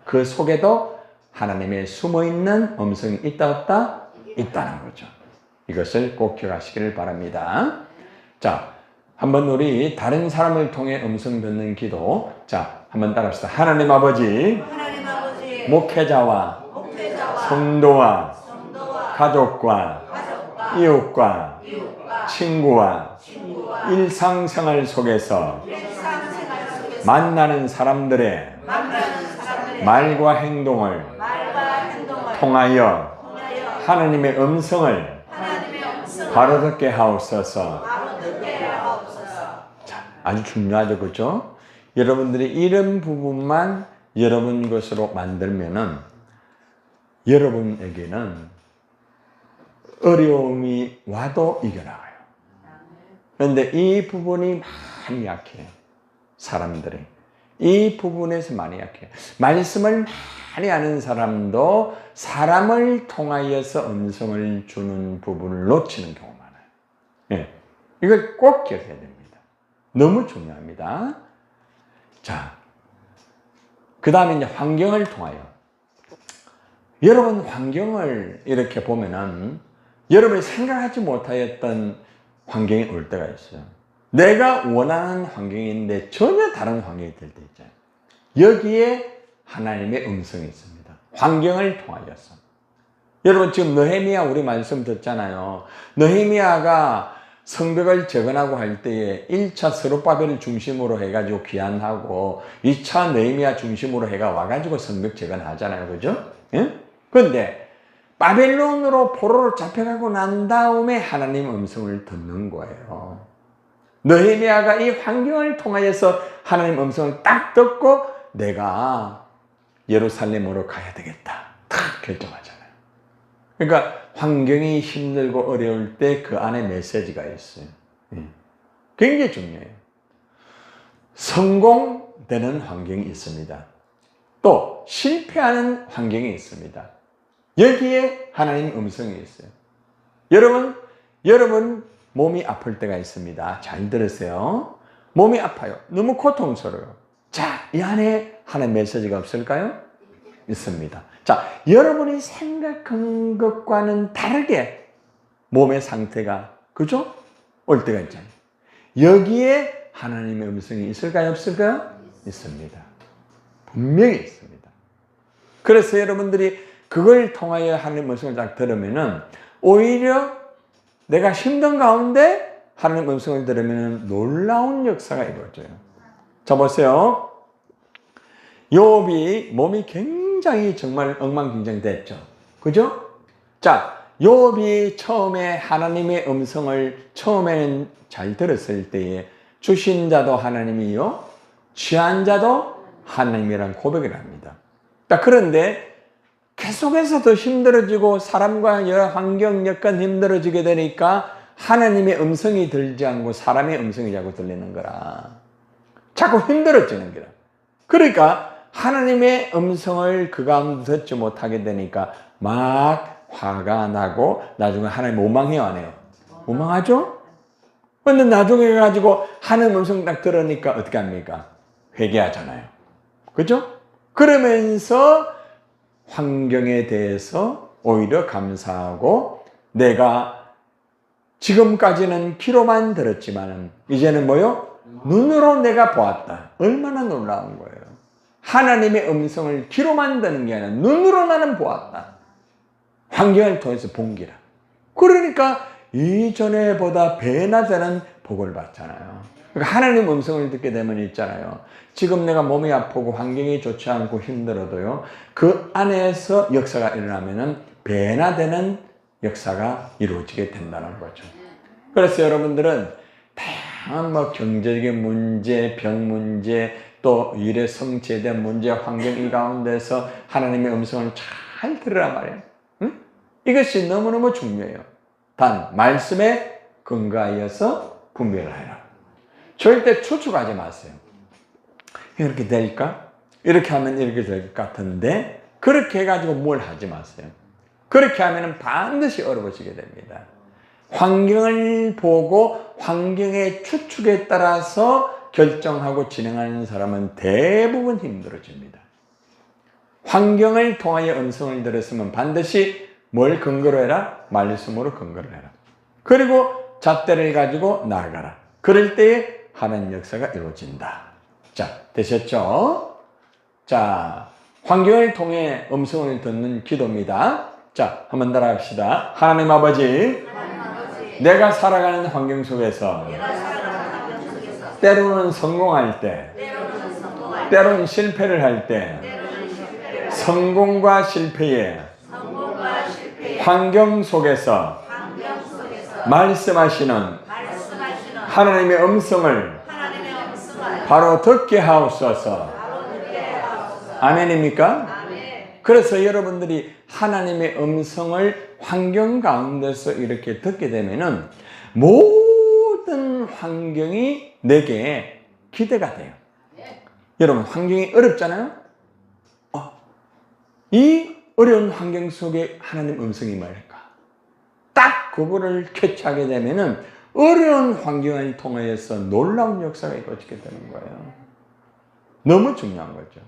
그 속에도 하나님의 숨어있는 음성이 있다 없다? 있다는 거죠. 이것을 꼭 기억하시기를 바랍니다. 자, 한번 우리 다른 사람을 통해 음성 듣는 기도, 자, 한번 따라합시다. 하나님 아버지, 목회자와 성도와 가족과 이웃과 친구와 일상생활 속에서 만나는 사람들의 말과 행동을 통하여 하나님의 음성을 바로 듣게 하옵소서. 자, 아주 중요하죠, 그렇죠? 여러분들이 이런 부분만 여러분 것으로 만들면은 여러분에게는 어려움이 와도 이겨나가요. 그런데 이 부분이 많이 약해요. 사람들이 이 부분에서 많이 약해요. 말씀을 많이 아는 사람도 사람을 통하여서 음성을 주는 부분을 놓치는 경우가 많아요. 네. 이걸 꼭 기억해야 됩니다. 너무 중요합니다. 자, 그 다음에 이제 환경을 통하여. 여러분 환경을 이렇게 보면은 여러분이 생각하지 못하였던 환경이 올 때가 있어요. 내가 원하는 환경인데 전혀 다른 환경이 될 때 있잖아요. 여기에 하나님의 음성이 있습니다. 환경을 통하여서. 여러분 지금 느헤미야 우리 말씀 듣잖아요. 느헤미야가 성벽을 재건하고 할 때에 1차 스룹바벨을 중심으로 해가지고 귀환하고 2차 느헤미야 중심으로 해가 와가지고 성벽 재건하잖아요. 그죠? 예? 그런데 바벨론으로 포로로 잡혀가고 난 다음에 하나님 음성을 듣는 거예요. 느헤미야가 이 환경을 통하여서 하나님 음성을 딱 듣고 내가 예루살렘으로 가야 되겠다. 딱 결정하잖아요. 그러니까 환경이 힘들고 어려울 때 그 안에 메시지가 있어요. 굉장히 중요해요. 성공되는 환경이 있습니다. 또 실패하는 환경이 있습니다. 여기에 하나님 음성이 있어요. 여러분 몸이 아플 때가 있습니다. 잘 들으세요. 몸이 아파요. 너무 고통스러워요. 자, 이 안에 하나님 메시지가 없을까요? 있습니다. 자, 여러분이 생각한 것과는 다르게 몸의 상태가, 그죠? 올 때가 있잖아요. 여기에 하나님의 음성이 있을까요? 없을까요? 있습니다. 분명히 있습니다. 그래서 여러분들이 그걸 통하여 하나님의 음성을 딱 들으면은 오히려 내가 힘든 가운데 하나님의 음성을 들으면 놀라운 역사가 이루어져요. 자, 보세요. 욥이 몸이 굉장히 정말 엉망진창이 됐죠. 그죠? 자, 욥이 처음에 하나님의 음성을 처음에는 잘 들었을 때에 주신 자도 하나님이요, 취한 자도 하나님이라는 고백을 합니다. 자, 그런데 계속해서 더 힘들어지고 사람과 여러 환경 여건 힘들어지게 되니까 하나님의 음성이 들지 않고 사람의 음성이 자꾸 들리는 거라. 자꾸 힘들어지는 거라. 그러니까 하나님의 음성을 그 가운데 듣지 못하게 되니까 막 화가 나고 나중에 하나님 원망해요, 안 해요? 원망하죠? 그런데 나중에 가지고 하나님 음성 딱 들으니까 어떻게 합니까? 회개하잖아요. 그죠? 그러면서 환경에 대해서 오히려 감사하고 내가 지금까지는 귀로만 들었지만 이제는 뭐요? 눈으로 내가 보았다. 얼마나 놀라운 거예요. 하나님의 음성을 귀로만 듣는 게 아니라 눈으로 나는 보았다. 환경을 통해서 본 기라. 그러니까 이전에보다 배나 되는 복을 받잖아요. 그러니까 하나님 음성을 듣게 되면 있잖아요. 지금 내가 몸이 아프고 환경이 좋지 않고 힘들어도요, 그 안에서 역사가 일어나면은 배나 되는 역사가 이루어지게 된다는 거죠. 그래서 여러분들은 다양한 뭐 경제적인 문제, 병 문제, 또 일의 성취에 대한 문제, 환경 이 가운데서 하나님의 음성을 잘 들으란 말이에요. 응? 이것이 너무너무 중요해요. 단 말씀에 근거하여서 분별을 해라. 절대 추측하지 마세요. 이렇게 될까? 이렇게 하면 이렇게 될 것 같은데 그렇게 해가지고 뭘 하지 마세요. 그렇게 하면 반드시 어려워지게 됩니다. 환경을 보고 환경의 추측에 따라서 결정하고 진행하는 사람은 대부분 힘들어집니다. 환경을 통하여 음성을 들었으면 반드시 뭘 근거로 해라? 말씀으로 근거를 해라. 그리고 잣대를 가지고 나아가라. 그럴 때에 하나님 역사가 이루어진다. 자, 되셨죠? 자, 환경을 통해 음성을 듣는 기도입니다. 자, 한번 따라합시다. 하나님 아버지, 내가 살아가는 환경 속에서 때로는 성공할 때, 때로는 실패를 할 때, 성공과 실패의 환경 속에서 말씀하시는 하나님의 음성을 바로 듣게 하옵소서. 아멘입니까? 그래서 여러분들이 하나님의 음성을 환경 가운데서 이렇게 듣게 되면은 모든 환경이 내게 기대가 돼요. 여러분, 환경이 어렵잖아요? 이 어려운 환경 속에 하나님 음성이 뭘까? 딱 그거를 캐치하게 되면은 어려운 환경을 통해서 놀라운 역사가 이루어지게 되는 거예요. 너무 중요한 거죠.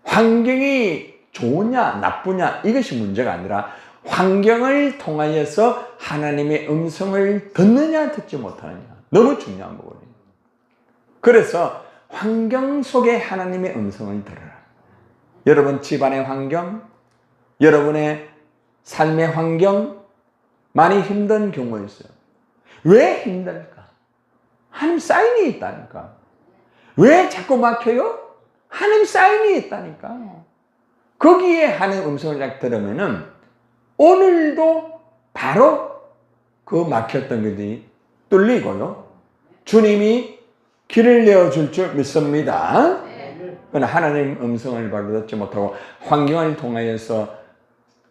환경이 좋으냐 나쁘냐 이것이 문제가 아니라 환경을 통하여서 하나님의 음성을 듣느냐 듣지 못하느냐 너무 중요한 부분이에요. 그래서 환경 속에 하나님의 음성을 들으라. 여러분 집안의 환경, 여러분의 삶의 환경 많이 힘든 경우가 있어요. 왜 힘들까? 하나님 사인이 있다니까. 왜 자꾸 막혀요? 하나님 사인이 있다니까. 거기에 하나님 음성을 딱 들으면은 오늘도 바로 그 막혔던 것이 뚫리고요. 주님이 길을 내어줄 줄 믿습니다. 그러나 하나님 음성을 바로 듣지 못하고 환경을 통하여서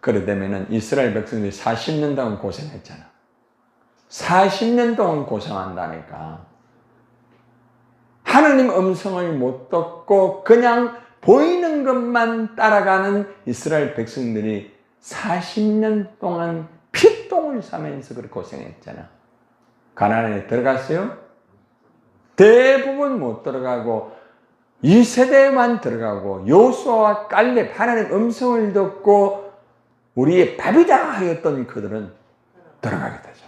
그래 되면은 이스라엘 백성들이 40년 동안 고생했잖아. 40년 동안 고생한다니까. 하나님 음성을 못 듣고 그냥 보이는 것만 따라가는 이스라엘 백성들이 40년 동안 피똥을 싸면서 그렇게 고생했잖아. 가나안에 들어갔어요? 대부분 못 들어가고 2세대만 들어가고 여호수아와 갈렙 하나님 음성을 듣고 우리의 밥이다 하였던 그들은 들어가게 되죠.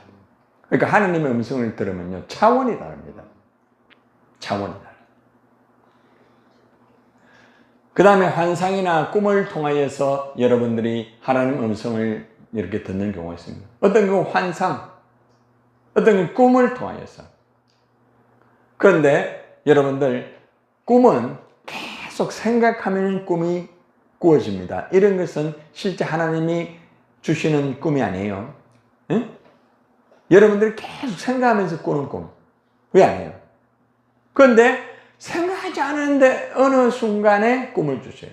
그러니까 하나님의 음성을 들으면요 차원이 다릅니다. 차원이 달라요. 그 다음에 환상이나 꿈을 통하여서 여러분들이 하나님 음성을 이렇게 듣는 경우가 있습니다. 어떤 경우 환상, 어떤 경우 꿈을 통하여서. 그런데 여러분들 꿈은 계속 생각하면 꿈이 꾸어집니다. 이런 것은 실제 하나님이 주시는 꿈이 아니에요. 응? 여러분들이 계속 생각하면서 꾸는 꿈. 왜 아니에요? 그런데 생각하지 않았는데 어느 순간에 꿈을 주세요.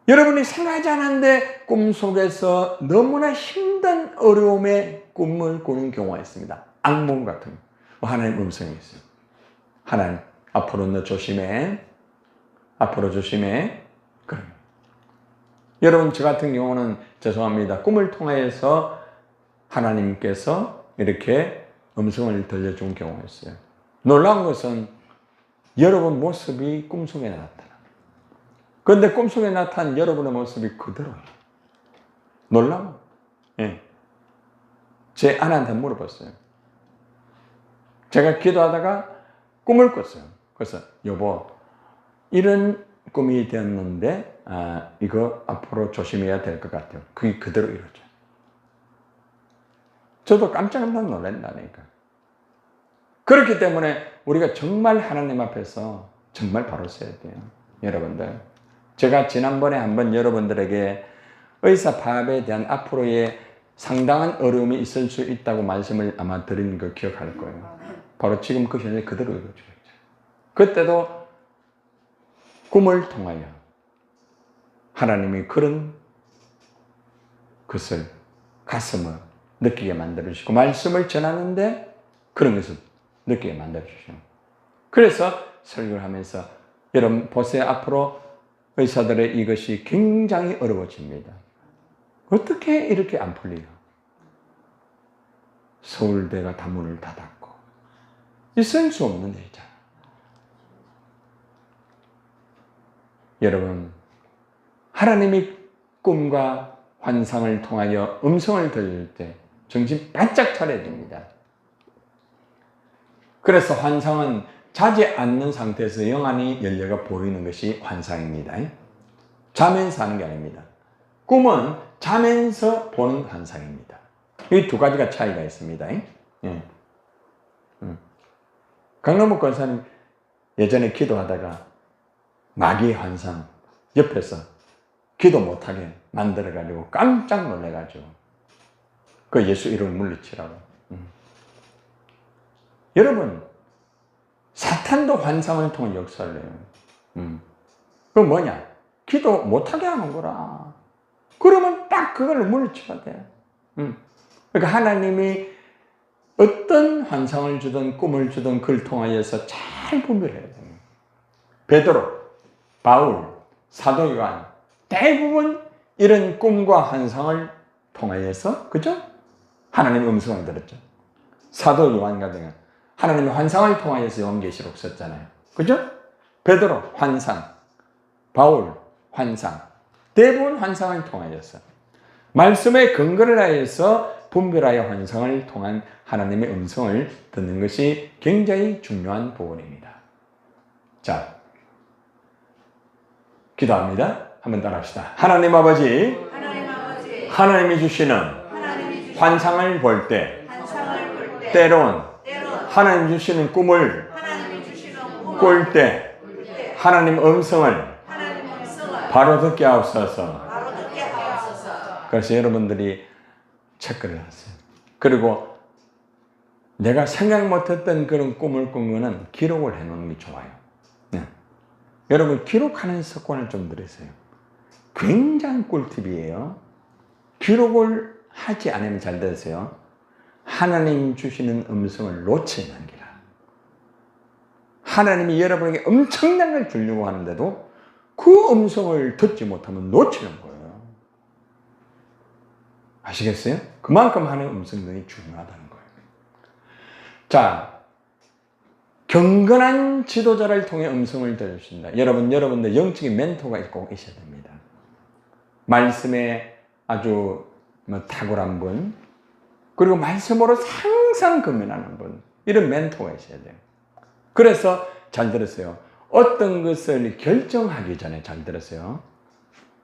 여러분이 생각하지 않았는데 꿈속에서 너무나 힘든 어려움의 꿈을 꾸는 경우가 있습니다. 악몽 같은 거. 하나님 음성이 있어요. 하나님 앞으로 너 조심해. 앞으로 조심해. 그럼 여러분 저 같은 경우는 죄송합니다. 꿈을 통해서 하나님께서 이렇게 음성을 들려준 경우가 있어요. 놀라운 것은 여러분 모습이 꿈속에 나타나. 그런데 꿈속에 나타난 여러분의 모습이 그대로예요. 놀라워. 예. 제 아내한테 물어봤어요. 제가 기도하다가 꿈을 꿨어요. 그래서 여보 이런 꿈이 되었는데 이거 앞으로 조심해야 될 것 같아요. 그게 그대로 이루어져요. 저도 깜짝 놀란다니까. 그렇기 때문에 우리가 정말 하나님 앞에서 정말 바로 서야 돼요. 여러분들. 제가 지난번에 한번 여러분들에게 의사 파업에 대한 앞으로의 상당한 어려움이 있을 수 있다고 말씀을 아마 드린 거 기억할 거예요. 바로 지금 그 현재 그대로 이루어지고 있죠. 그때도 꿈을 통하여 하나님이 그런 것을 가슴을 느끼게 만들어주시고 말씀을 전하는데 그런 것을 느끼게 만들어주시고 그래서 설교를 하면서 여러분 보세요. 앞으로 의사들의 이것이 굉장히 어려워집니다. 어떻게 이렇게 안 풀려요? 서울대가 다 문을 닫았고 있을 수 없는 일이잖아요. 여러분 하나님이 꿈과 환상을 통하여 음성을 들을 때 정신 바짝 차려야 됩니다. 그래서 환상은 자지 않는 상태에서 영안이 열려가 보이는 것이 환상입니다. 자면서 하는 게 아닙니다. 꿈은 자면서 보는 환상입니다. 이 두 가지가 차이가 있습니다. 예. 강남욱 권사님 예전에 기도하다가 마귀의 환상 옆에서 기도 못하게 만들어가지고 깜짝 놀래가지고 그 예수 이름을 물리치라고. 여러분, 사탄도 환상을 통해 역사를 해요. 그건 뭐냐? 기도 못하게 하는 거라. 그러면 딱 그걸 물리쳐야 돼요. 그러니까 하나님이 어떤 환상을 주든 꿈을 주든 그걸 통하여서 잘 분별해야 돼요. 베드로, 바울, 사도 요한 대부분 이런 꿈과 환상을 통하여서 그죠? 하나님의 음성을 들었죠. 사도 요한 같은 경우는 하나님의 환상을 통하여서 요한계시록 썼잖아요. 그죠? 베드로 환상, 바울 환상, 대부분 환상을 통하여서 말씀의 근거를 하여서 분별하여 환상을 통한 하나님의 음성을 듣는 것이 굉장히 중요한 부분입니다. 자, 기도합니다. 한번 따라합시다. 하나님 아버지, 하나님이 주시는 환상을 볼 때, 때론 하나님 주시는 꿈을 꿀 때 하나님 음성을 바로 듣게 하옵소서. 그래서 여러분들이 체크를 하세요. 그리고 내가 생각 못했던 그런 꿈을 꾼 거는 기록을 해놓는 게 좋아요. 네. 여러분 기록하는 습관을 좀 들으세요. 굉장히 꿀팁이에요. 기록을 하지 않으면 잘 들으세요. 하나님 주시는 음성을 놓치는 기라. 하나님이 여러분에게 엄청난 걸 주려고 하는데도 그 음성을 듣지 못하면 놓치는 거예요. 아시겠어요? 그만큼 하나님의 음성들이 중요하다는 거예요. 자, 경건한 지도자를 통해 음성을 들으신다. 여러분들 영적인 멘토가 꼭 있어야 됩니다. 말씀에 아주 탁월한 분, 그리고 말씀으로 항상 금연하는 분, 이런 멘토가 있어야 돼요. 그래서 잘 들으세요. 어떤 것을 결정하기 전에 잘 들으세요.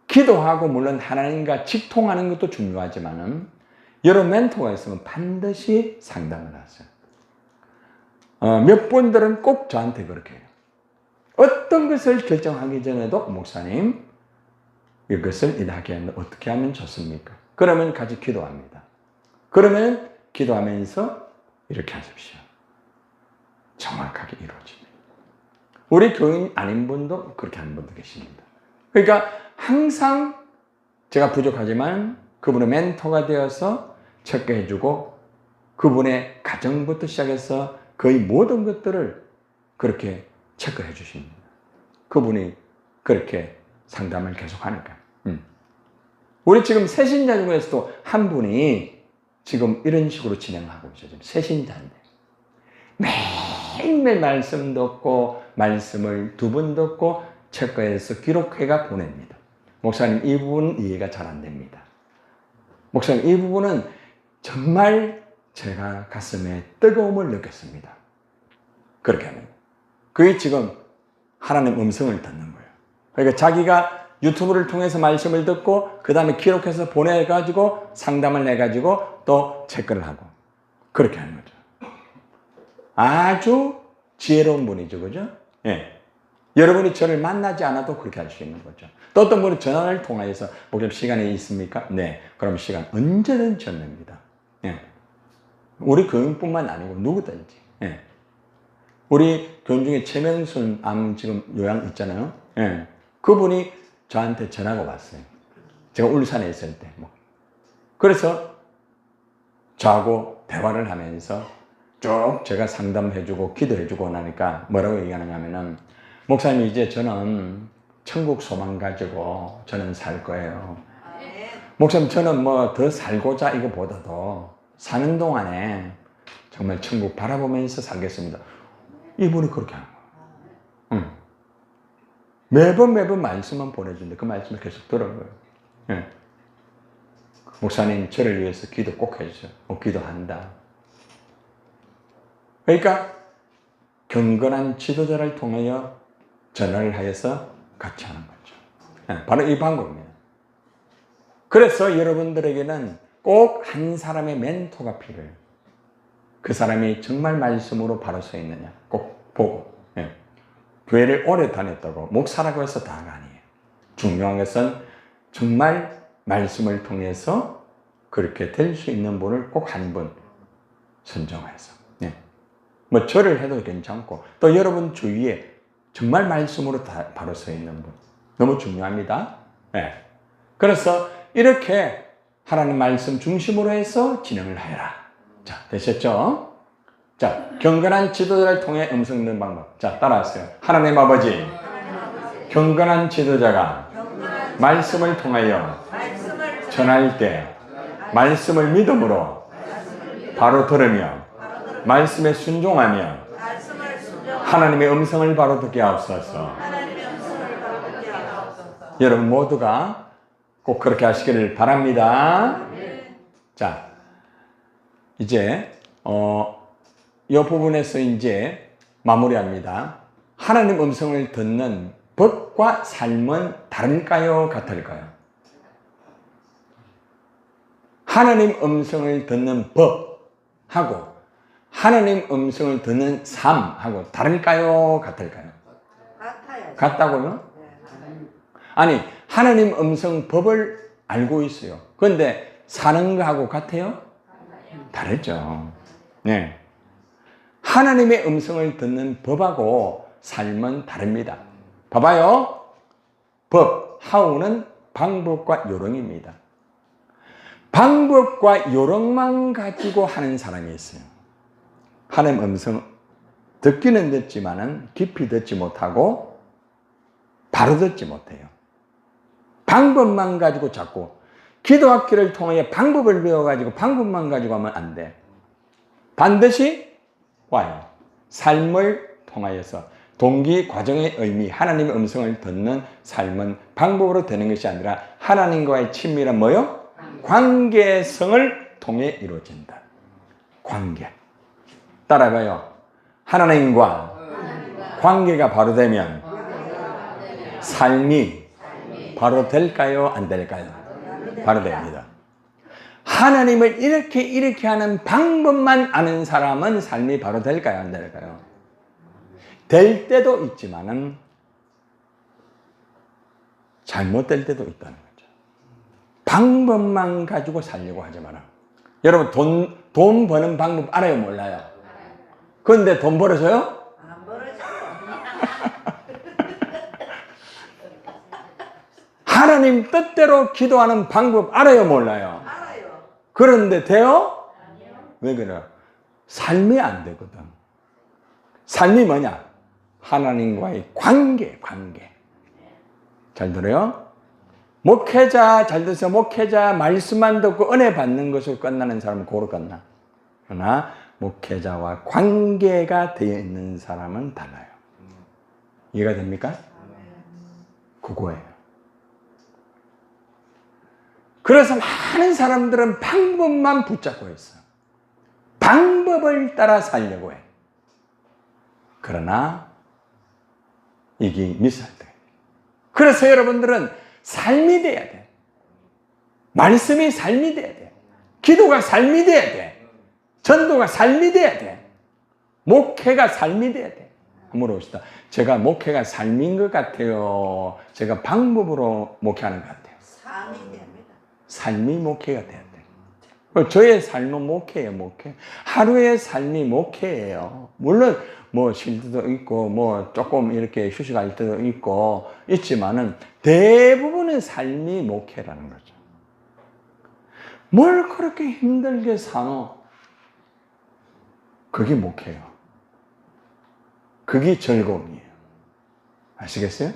기도하고 물론 하나님과 직통하는 것도 중요하지만 여러 멘토가 있으면 반드시 상담을 하세요. 몇 분들은 꼭 저한테 그렇게 해요. 어떤 것을 결정하기 전에도 목사님 이것을 이렇게 하면 어떻게 하면 좋습니까? 그러면 같이 기도합니다. 그러면 기도하면서 이렇게 하십시오. 정확하게 이루어집니다. 우리 교인 아닌 분도 그렇게 하는 분도 계십니다. 그러니까 항상 제가 부족하지만 그분의 멘토가 되어서 체크해주고 그분의 가정부터 시작해서 거의 모든 것들을 그렇게 체크해 주십니다. 그분이 그렇게 상담을 계속하니까. 우리 지금 새신자 중에서도 한 분이 지금 이런 식으로 진행하고 있어요. 지금 새신자인데 매일매일 말씀 듣고 말씀을 2번 듣고 체크해서 기록해가 보냅니다. 목사님 이 부분 이해가 잘 안 됩니다. 목사님 이 부분은 정말 제가 가슴에 뜨거움을 느꼈습니다. 그렇게 하면 그게 지금 하나님 음성을 듣는 거예요. 그러니까 자기가 유튜브를 통해서 말씀을 듣고 그 다음에 기록해서 보내가지고 상담을 해가지고 또 체크를 하고 그렇게 하는 거죠. 아주 지혜로운 분이죠. 그죠? 예. 여러분이 저를 만나지 않아도 그렇게 할 수 있는 거죠. 또 어떤 분은 전화를 통해서 목사님 시간이 있습니까? 네. 그럼 시간 언제든 전냅니다. 예. 우리 교인뿐만 아니고 누구든지. 예. 우리 교인 중에 최명순 암 지금 요양 있잖아요. 예. 그분이 저한테 전화가 왔어요. 제가 울산에 있을 때. 그래서 저하고 대화를 하면서 쭉 제가 상담해주고 기도해주고 나니까 뭐라고 얘기하느냐 하면은 목사님 이제 저는 천국 소망 가지고 저는 살 거예요. 목사님 저는 뭐 더 살고자 이거보다도 사는 동안에 정말 천국 바라보면서 살겠습니다. 이분이 그렇게 하는 거예요. 매번 말씀만 보내준다. 그 말씀을 계속 들어요. 예. 목사님 저를 위해서 기도 꼭 해주세요. 기도한다. 그러니까 경건한 지도자를 통하여 전화를 하여서 같이 하는 거죠. 예. 바로 이 방법입니다. 그래서 여러분들에게는 꼭 한 사람의 멘토가 필요해요. 그 사람이 정말 말씀으로 바로 서 있느냐 꼭 보고. 예. 교회를 오래 다녔다고 목사라고 해서 다가 아니에요. 중요한 것은 정말 말씀을 통해서 그렇게 될 수 있는 분을 꼭 한 분 선정해서. 예. 뭐 저를 해도 괜찮고 또 여러분 주위에 정말 말씀으로 바로 서 있는 분 너무 중요합니다. 예. 그래서 이렇게 하나님 말씀 중심으로 해서 진행을 하여라. 자, 되셨죠? 자, 경건한 지도자를 통해 음성 듣는 방법. 자, 따라하세요. 하나님 아버지, 경건한 지도자가 말씀을 통하여 전할 때 말씀을 믿음으로 바로 들으며 말씀에 순종하며 하나님의 음성을 바로 듣게 하옵소서. 여러분 모두가 꼭 그렇게 하시기를 바랍니다. 자, 이제 이 부분에서 이제 마무리합니다. 하나님 음성을 듣는 법과 삶은 다를까요? 같을까요? 하나님 음성을 듣는 법하고 하나님 음성을 듣는 삶하고 다를까요? 같을까요? 같아요. 같다고요? 아니, 하나님 음성 법을 알고 있어요. 그런데 사는 거하고 같아요? 다르죠. 네. 하나님의 음성을 듣는 법하고 삶은 다릅니다. 봐봐요. 법, 하우는 방법과 요령입니다. 방법과 요령만 가지고 하는 사람이 있어요. 하나님 음성 듣기는 듣지만은 깊이 듣지 못하고 바로 듣지 못해요. 방법만 가지고 자꾸 기도학기를 통해 방법을 배워가지고 방법만 가지고 하면 안 돼. 반드시 와요. 삶을 통하여서 동기 과정의 의미, 하나님의 음성을 듣는 삶은 방법으로 되는 것이 아니라 하나님과의 친밀한 뭐요? 관계성을 통해 이루어진다. 관계. 따라가요. 하나님과 관계가 바로 되면 삶이 바로 될까요? 안 될까요? 바로 됩니다. 하나님을 이렇게 하는 방법만 아는 사람은 삶이 바로 될까요? 안 될까요? 될 때도 있지만은 잘못될 때도 있다는 거죠. 방법만 가지고 살려고 하지 마라. 여러분 돈 버는 방법 알아요? 몰라요? 그런데 돈 벌어서요? 안 벌어져요. 하나님 뜻대로 기도하는 방법 알아요? 몰라요? 알아요. 그런데 돼요? 왜 그래요? 삶이 안 되거든. 삶이 뭐냐? 하나님과의 관계. 잘 들어요? 목회자, 잘 들으세요. 목회자 말씀만 듣고 은혜 받는 것으로 끝나는 사람은 고로 끝나. 그러나 목회자와 관계가 되어 있는 사람은 달라요. 이해가 됩니까? 그거예요. 그래서 많은 사람들은 방법만 붙잡고 있어. 방법을 따라 살려고 해. 그러나 이게 미스할 때. 그래서 여러분들은 삶이 돼야 돼. 말씀이 삶이 돼야 돼. 기도가 삶이 돼야 돼. 전도가 삶이 돼야 돼. 목회가 삶이 돼야 돼. 한번 봅시다. 제가 목회가 삶인 것 같아요. 제가 방법으로 목회하는 것 같아요. 삶이 됩니다. 삶이 목회가 돼야 돼. 저의 삶은 목회예요, 목회. 하루의 삶이 목회예요. 물론 뭐 쉴 때도 있고 뭐 조금 이렇게 휴식할 때도 있고 있지만은 대부분의 삶이 목회라는 거죠. 뭘 그렇게 힘들게 사노? 그게 목회예요. 그게 즐거움이에요. 아시겠어요?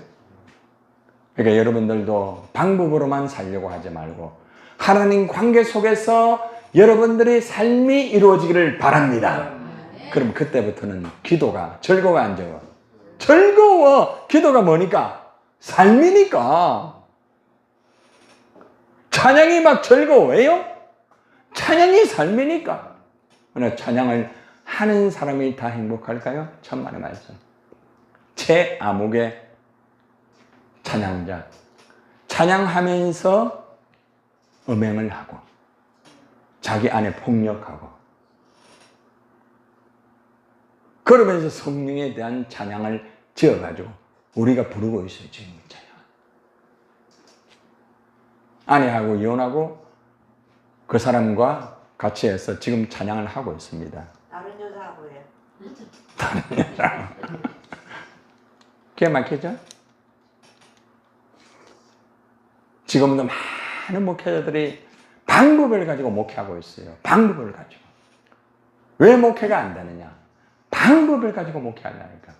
그러니까 여러분들도 방법으로만 살려고 하지 말고 하나님 관계 속에서 여러분들의 삶이 이루어지기를 바랍니다. 그럼 그때부터는 기도가 즐거워 안 즐거워? 즐거워! 기도가 뭐니까? 삶이니까. 찬양이 막 즐거워요? 찬양이 삶이니까. 그러나 찬양을 하는 사람이 다 행복할까요? 천만의 말씀. 제 암흑의 찬양자. 찬양하면서 음행을 하고 자기 안에 폭력하고 그러면서 성령에 대한 찬양을 지어가지고 우리가 부르고 있어요. 지금 찬양. 아내하고 이혼하고 그 사람과 같이 해서 지금 찬양을 하고 있습니다. 다른 여자하고 해요. 다른 여자. 기가 막히죠? 지금도 많은 목회자들이 방법을 가지고 목회하고 있어요. 방법을 가지고. 왜 목회가 안 되느냐? 방법을 가지고 목회하려니까.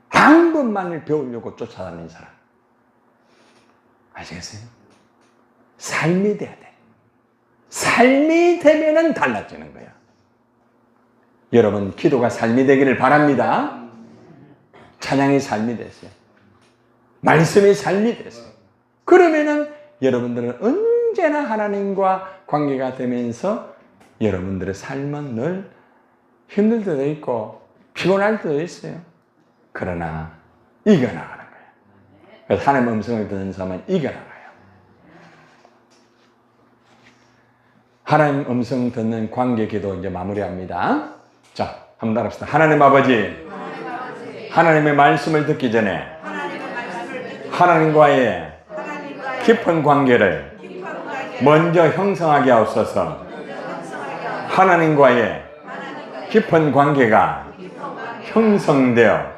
방법만을 배우려고 쫓아다니는 사람. 아시겠어요? 삶이 돼야 돼. 삶이 되면은 달라지는 거야. 여러분, 기도가 삶이 되기를 바랍니다. 찬양이 삶이 됐어요. 말씀이 삶이 됐어요. 그러면은 여러분들은 언제나 하나님과 관계가 되면서 여러분들의 삶은 늘 힘들 때도 있고 피곤할 때도 있어요. 그러나 이겨나가는 거예요. 그래서 하나님의 음성을 듣는 사람은 이겨나가요. 하나님 음성 듣는 관계 기도 이제 마무리합니다. 자, 한번 따라합시다. 하나님 아버지, 하나님의 말씀을 듣기 전에 하나님과의 깊은 관계를 먼저 형성하게 하옵소서. 하나님과의 깊은 관계가 형성되어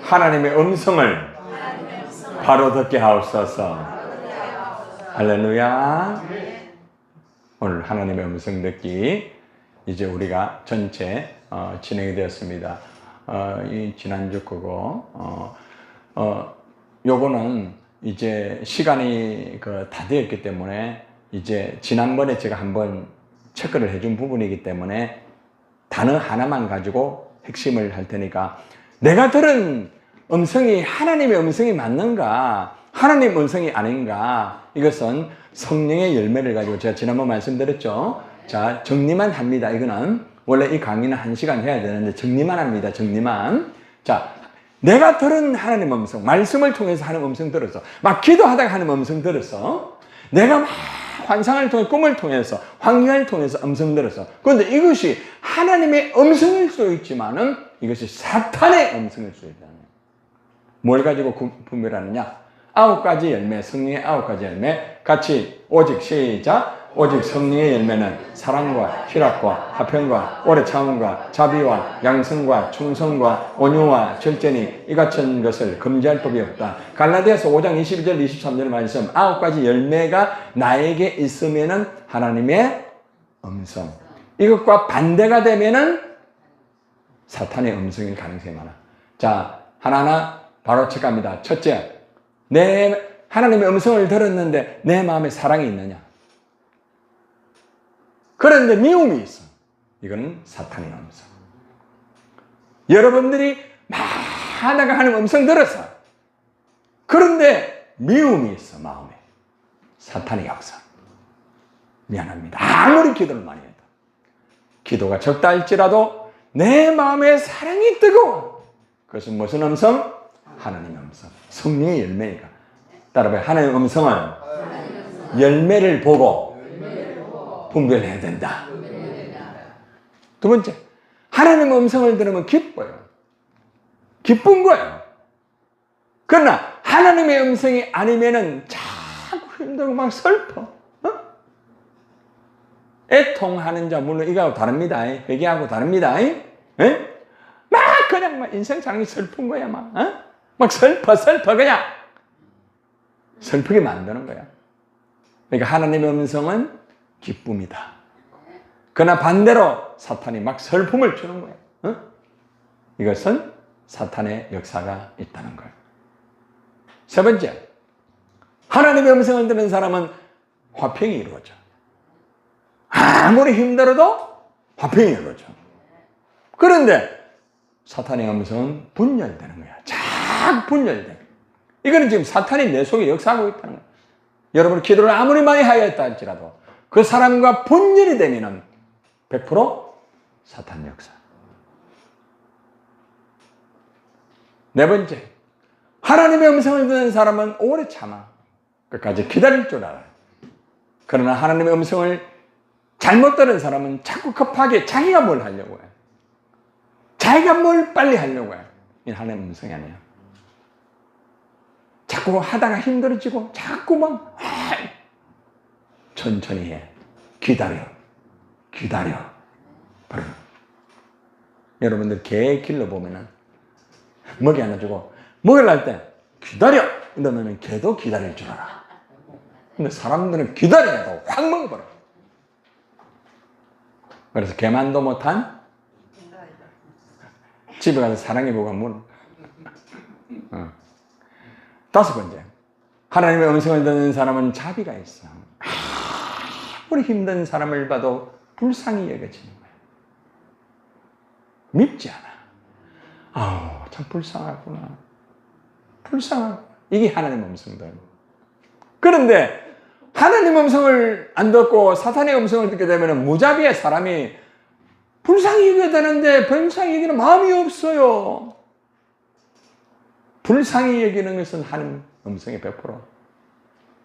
하나님의 음성을 바로 듣게 하옵소서. 할렐루야. 오늘 하나님의 음성 듣기 이제 우리가 전체 진행이 되었습니다. 이 지난주 거고 요거는 이제 시간이 다 되었기 때문에 이제 지난번에 제가 한번 체크를 해준 부분이기 때문에 단어 하나만 가지고 핵심을 할 테니까 내가 들은 음성이 하나님의 음성이 맞는가 하나님 음성이 아닌가 이것은 성령의 열매를 가지고 제가 지난번 말씀드렸죠. 자, 정리만 합니다. 이거는 원래 이 강의는 1시간 해야 되는데 정리만 합니다. 정리만. 자, 내가 들은 하나님 음성, 말씀을 통해서 하나님 음성 들었어. 막 기도하다가 하나님 음성 들었어. 내가 막 환상을 통해 꿈을 통해서 환경을 통해서 음성 들었어. 그런데 이것이 하나님의 음성일 수도 있지만은 이것이 사탄의 음성일 수도 있다. 뭘 가지고 분별하느냐? 9가지 열매, 성령의 9가지 열매 같이 오직 시작. 오직 성령의 열매는 사랑과 희락과 화평과 오래 참음과 자비와 양성과 충성과 온유와 절제니 이 같은 것을 금지할 법이 없다. 갈라디아서 5장 22절 23절 말씀 9가지 열매가 나에게 있으면은 하나님의 음성. 이것과 반대가 되면은 사탄의 음성일 가능성이 많아. 자, 하나하나 바로 체크합니다. 첫째, 내 하나님의 음성을 들었는데 내 마음에 사랑이 있느냐? 그런데 미움이 있어. 이거는 사탄의 음성. 여러분들이 막 하다가 하는 음성 들었어. 그런데 미움이 있어, 마음에. 사탄의 역사. 미안합니다. 아무리 기도를 많이 해도. 기도가 적다 할지라도 내 마음에 사랑이 뜨거워. 그것은 무슨 음성? 하나님의 음성. 성령의 열매니까. 따라봐요. 하나님의 음성은 열매를 보고 분별해야 된다. 두 번째, 하나님의 음성을 들으면 기뻐요. 기쁜 거예요. 그러나 하나님의 음성이 아니면은 자꾸 힘들고 막 슬퍼. 애통하는 자 물론 이거하고 다릅니다. 회개하고 다릅니다. 막 그냥 막 인생 상이 슬픈 거야. 막 슬퍼 그냥 슬프게 만드는 거야. 그러니까 하나님의 음성은 기쁨이다. 그러나 반대로 사탄이 막 슬픔을 주는 거예요. 이것은 사탄의 역사가 있다는 거예요. 세 번째, 하나님의 음성을 듣는 사람은 화평이 이루어져. 아무리 힘들어도 화평이 이루어져. 그런데 사탄의 음성은 분열되는 거야. 자꾸 분열돼. 이거는 지금 사탄이 내 속에 역사하고 있다는 거예요. 여러분이 기도를 아무리 많이 하였다 할지라도 그 사람과 분열이 되면은 100% 사탄 역사. 네 번째, 하나님의 음성을 듣는 사람은 오래 참아. 끝까지 기다릴 줄 알아요. 그러나 하나님의 음성을 잘못 들은 사람은 자꾸 급하게 자기가 뭘 하려고 해요. 자기가 뭘 빨리 하려고 해요. 이 하나님의 음성이 아니에요. 자꾸 하다가 힘들어지고 자꾸만 천천히 해. 기다려. 바로 여러분들 개 길러보면은 먹이 하나 주고 먹으려 할 때 기다려 이러면 개도 기다릴 줄 알아. 근데 사람들은 기다려도 확 먹어버려. 그래서 개만도 못한 집에 가서 사랑해보고 한번. 다섯 번째, 하나님의 음성을 듣는 사람은 자비가 있어. 아무리 힘든 사람을 봐도 불쌍히 여겨지는 거야. 밉지 않아. 아우, 참 불쌍하구나. 이게 하나님의 음성들. 그런데 하나님의 음성을 안 듣고 사탄의 음성을 듣게 되면 무자비의 사람이 불쌍히 여겨야 되는데 불쌍히 여기는 마음이 없어요. 불쌍히 여기는 것은 하나님 음성의 100%.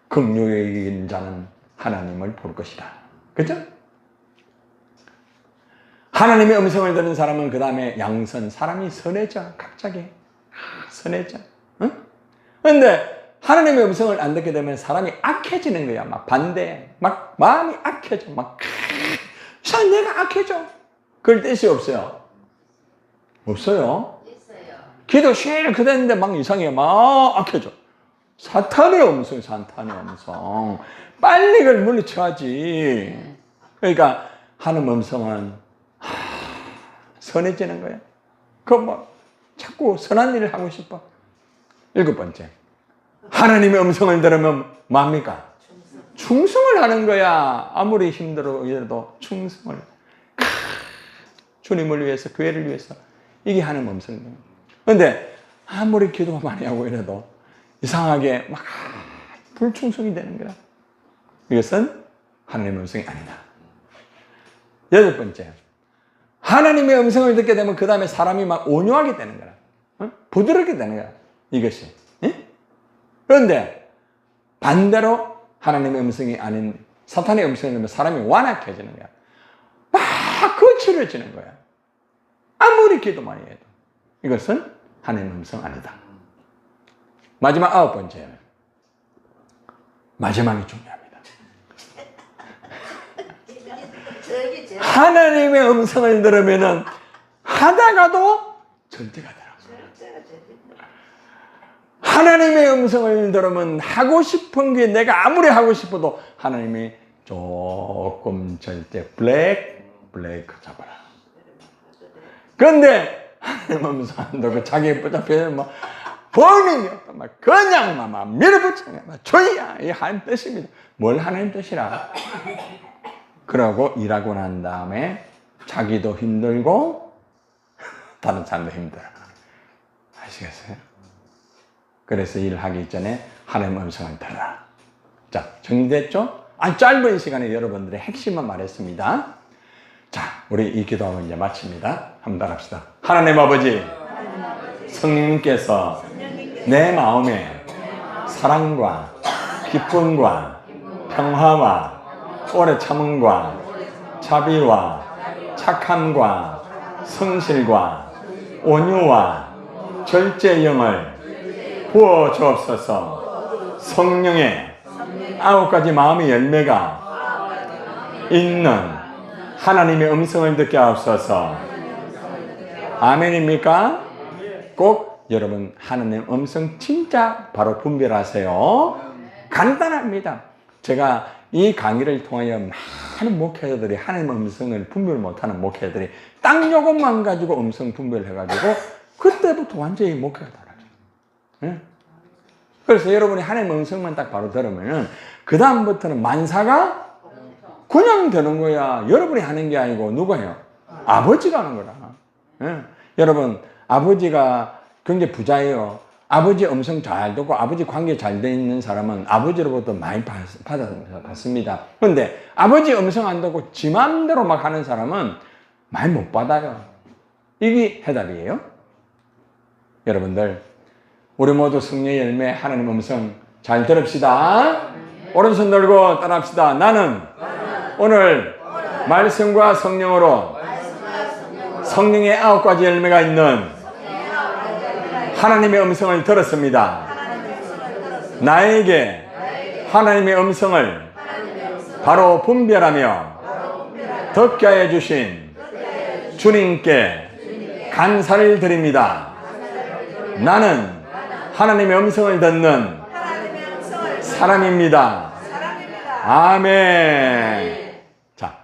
긍휼히 여기는 자는 하나님을 볼 것이다. 그렇죠? 하나님의 음성을 듣는 사람은 그 다음에 양선, 사람이 선해져. 갑자기 선해져. 그런데 하나님의 음성을 안 듣게 되면 사람이 악해지는 거야. 막 반대, 막 마음이 악해져. 막 내가 악해져. 그럴 뜻이 없어요. 없어요. 기도 실컷 했는데 막 이상해. 막 악해져. 사탄의 음성. 빨리 그걸 물리쳐야지. 그러니까 하나님 음성은 선해지는 거야. 자꾸 선한 일을 하고 싶어. 일곱 번째, 하나님의 음성을 들으면 뭡니까? 충성을 하는 거야. 아무리 힘들어도 충성을. 주님을 위해서, 교회를 위해서. 이게 하나님 음성입니다. 그런데 아무리 기도 많이 하고 이래도 이상하게 막 불충성이 되는 거야. 이것은 하나님의 음성이 아니다. 여덟 번째, 하나님의 음성을 듣게 되면 그 다음에 사람이 막 온유하게 되는 거야. 부드럽게 되는 거야. 이것이. 그런데 반대로 하나님의 음성이 아닌 사탄의 음성이 들으면 사람이 완악해지는 거야. 막 거칠어지는 거야. 아무리 기도 많이 해도. 이것은 하나님의 음성 아니다. 마지막 아홉 번째. 마지막이 중요합니다. 하나님의 음성을 들으면은 하다가도 절대가 되라고. 하나님의 음성을 들으면 하고 싶은 게 내가 아무리 하고 싶어도 하나님이 조금 절대 블레이크 잡아라. 그런데 하나님 음성 안 듣고 자기 붙잡혀서 막 본인이 막 그냥 막 밀어붙여 저희야 이 하나님 뜻입니다. 뭘 하나님 뜻이라? 그러고 일하고 난 다음에 자기도 힘들고 다른 사람도 힘들어. 아시겠어요? 그래서 일하기 전에 하나님 음성을 들어라. 자, 정리됐죠? 짧은 시간에 여러분들의 핵심만 말했습니다. 자, 우리 이 기도하고 이제 마칩니다. 한번 따라합시다. 하나님 아버지, 성령님께서 내 마음에 사랑과 기쁨과 평화와 오래 참음과 자비와 착함과 성실과 온유와 절제 영을 부어 주옵소서. 성령의 9가지 마음의 열매가 있는 하나님의 음성을 듣게 하옵소서. 아멘입니까? 꼭 여러분 하나님의 음성 진짜 바로 분별하세요. 간단합니다. 제가 이 강의를 통하여 많은 목회자들이 하나님의 음성을 분별 못하는 목회자들이 딱 요것만 가지고 음성 분별해가지고 그때부터 완전히 목회가 달라져요. 그래서 여러분이 하나님의 음성만 딱 바로 들으면은 그 다음부터는 만사가 그냥 되는 거야. 여러분이 하는 게 아니고 누가 해요? 아버지가 하는 거라. 여러분 아버지가 굉장히 부자예요. 아버지 음성 잘 듣고 아버지 관계 잘 돼 있는 사람은 아버지로부터 많이 받습니다. 그런데 아버지 음성 안 듣고 지 맘대로 막 하는 사람은 많이 못 받아요. 이게 해답이에요. 여러분들, 우리 모두 승리의 열매 하나님 음성 잘 들읍시다. 오른손 들고 따라합시다. 나는 오늘 말씀과 성령으로 성령의 9가지 열매가 있는 하나님의 음성을 들었습니다. 나에게 하나님의 음성을 바로 분별하며 듣게 하여 주신 주님께 감사를 드립니다. 나는 하나님의 음성을 듣는 사람입니다. 아멘. 자,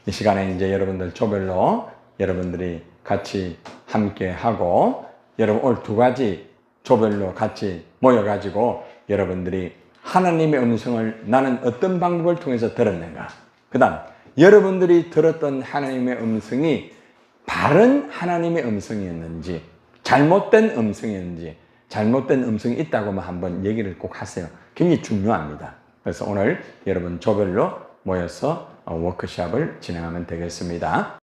이 시간에 이제 여러분들 조별로 여러분들이 같이 함께 하고, 여러분 오늘 2가지 조별로 같이 모여가지고 여러분들이 하나님의 음성을 나는 어떤 방법을 통해서 들었는가, 그 다음 여러분들이 들었던 하나님의 음성이 바른 하나님의 음성이었는지 잘못된 음성이었는지, 잘못된 음성이 있다고만 한번 얘기를 꼭 하세요. 굉장히 중요합니다. 그래서 오늘 여러분 조별로 모여서 워크숍을 진행하면 되겠습니다.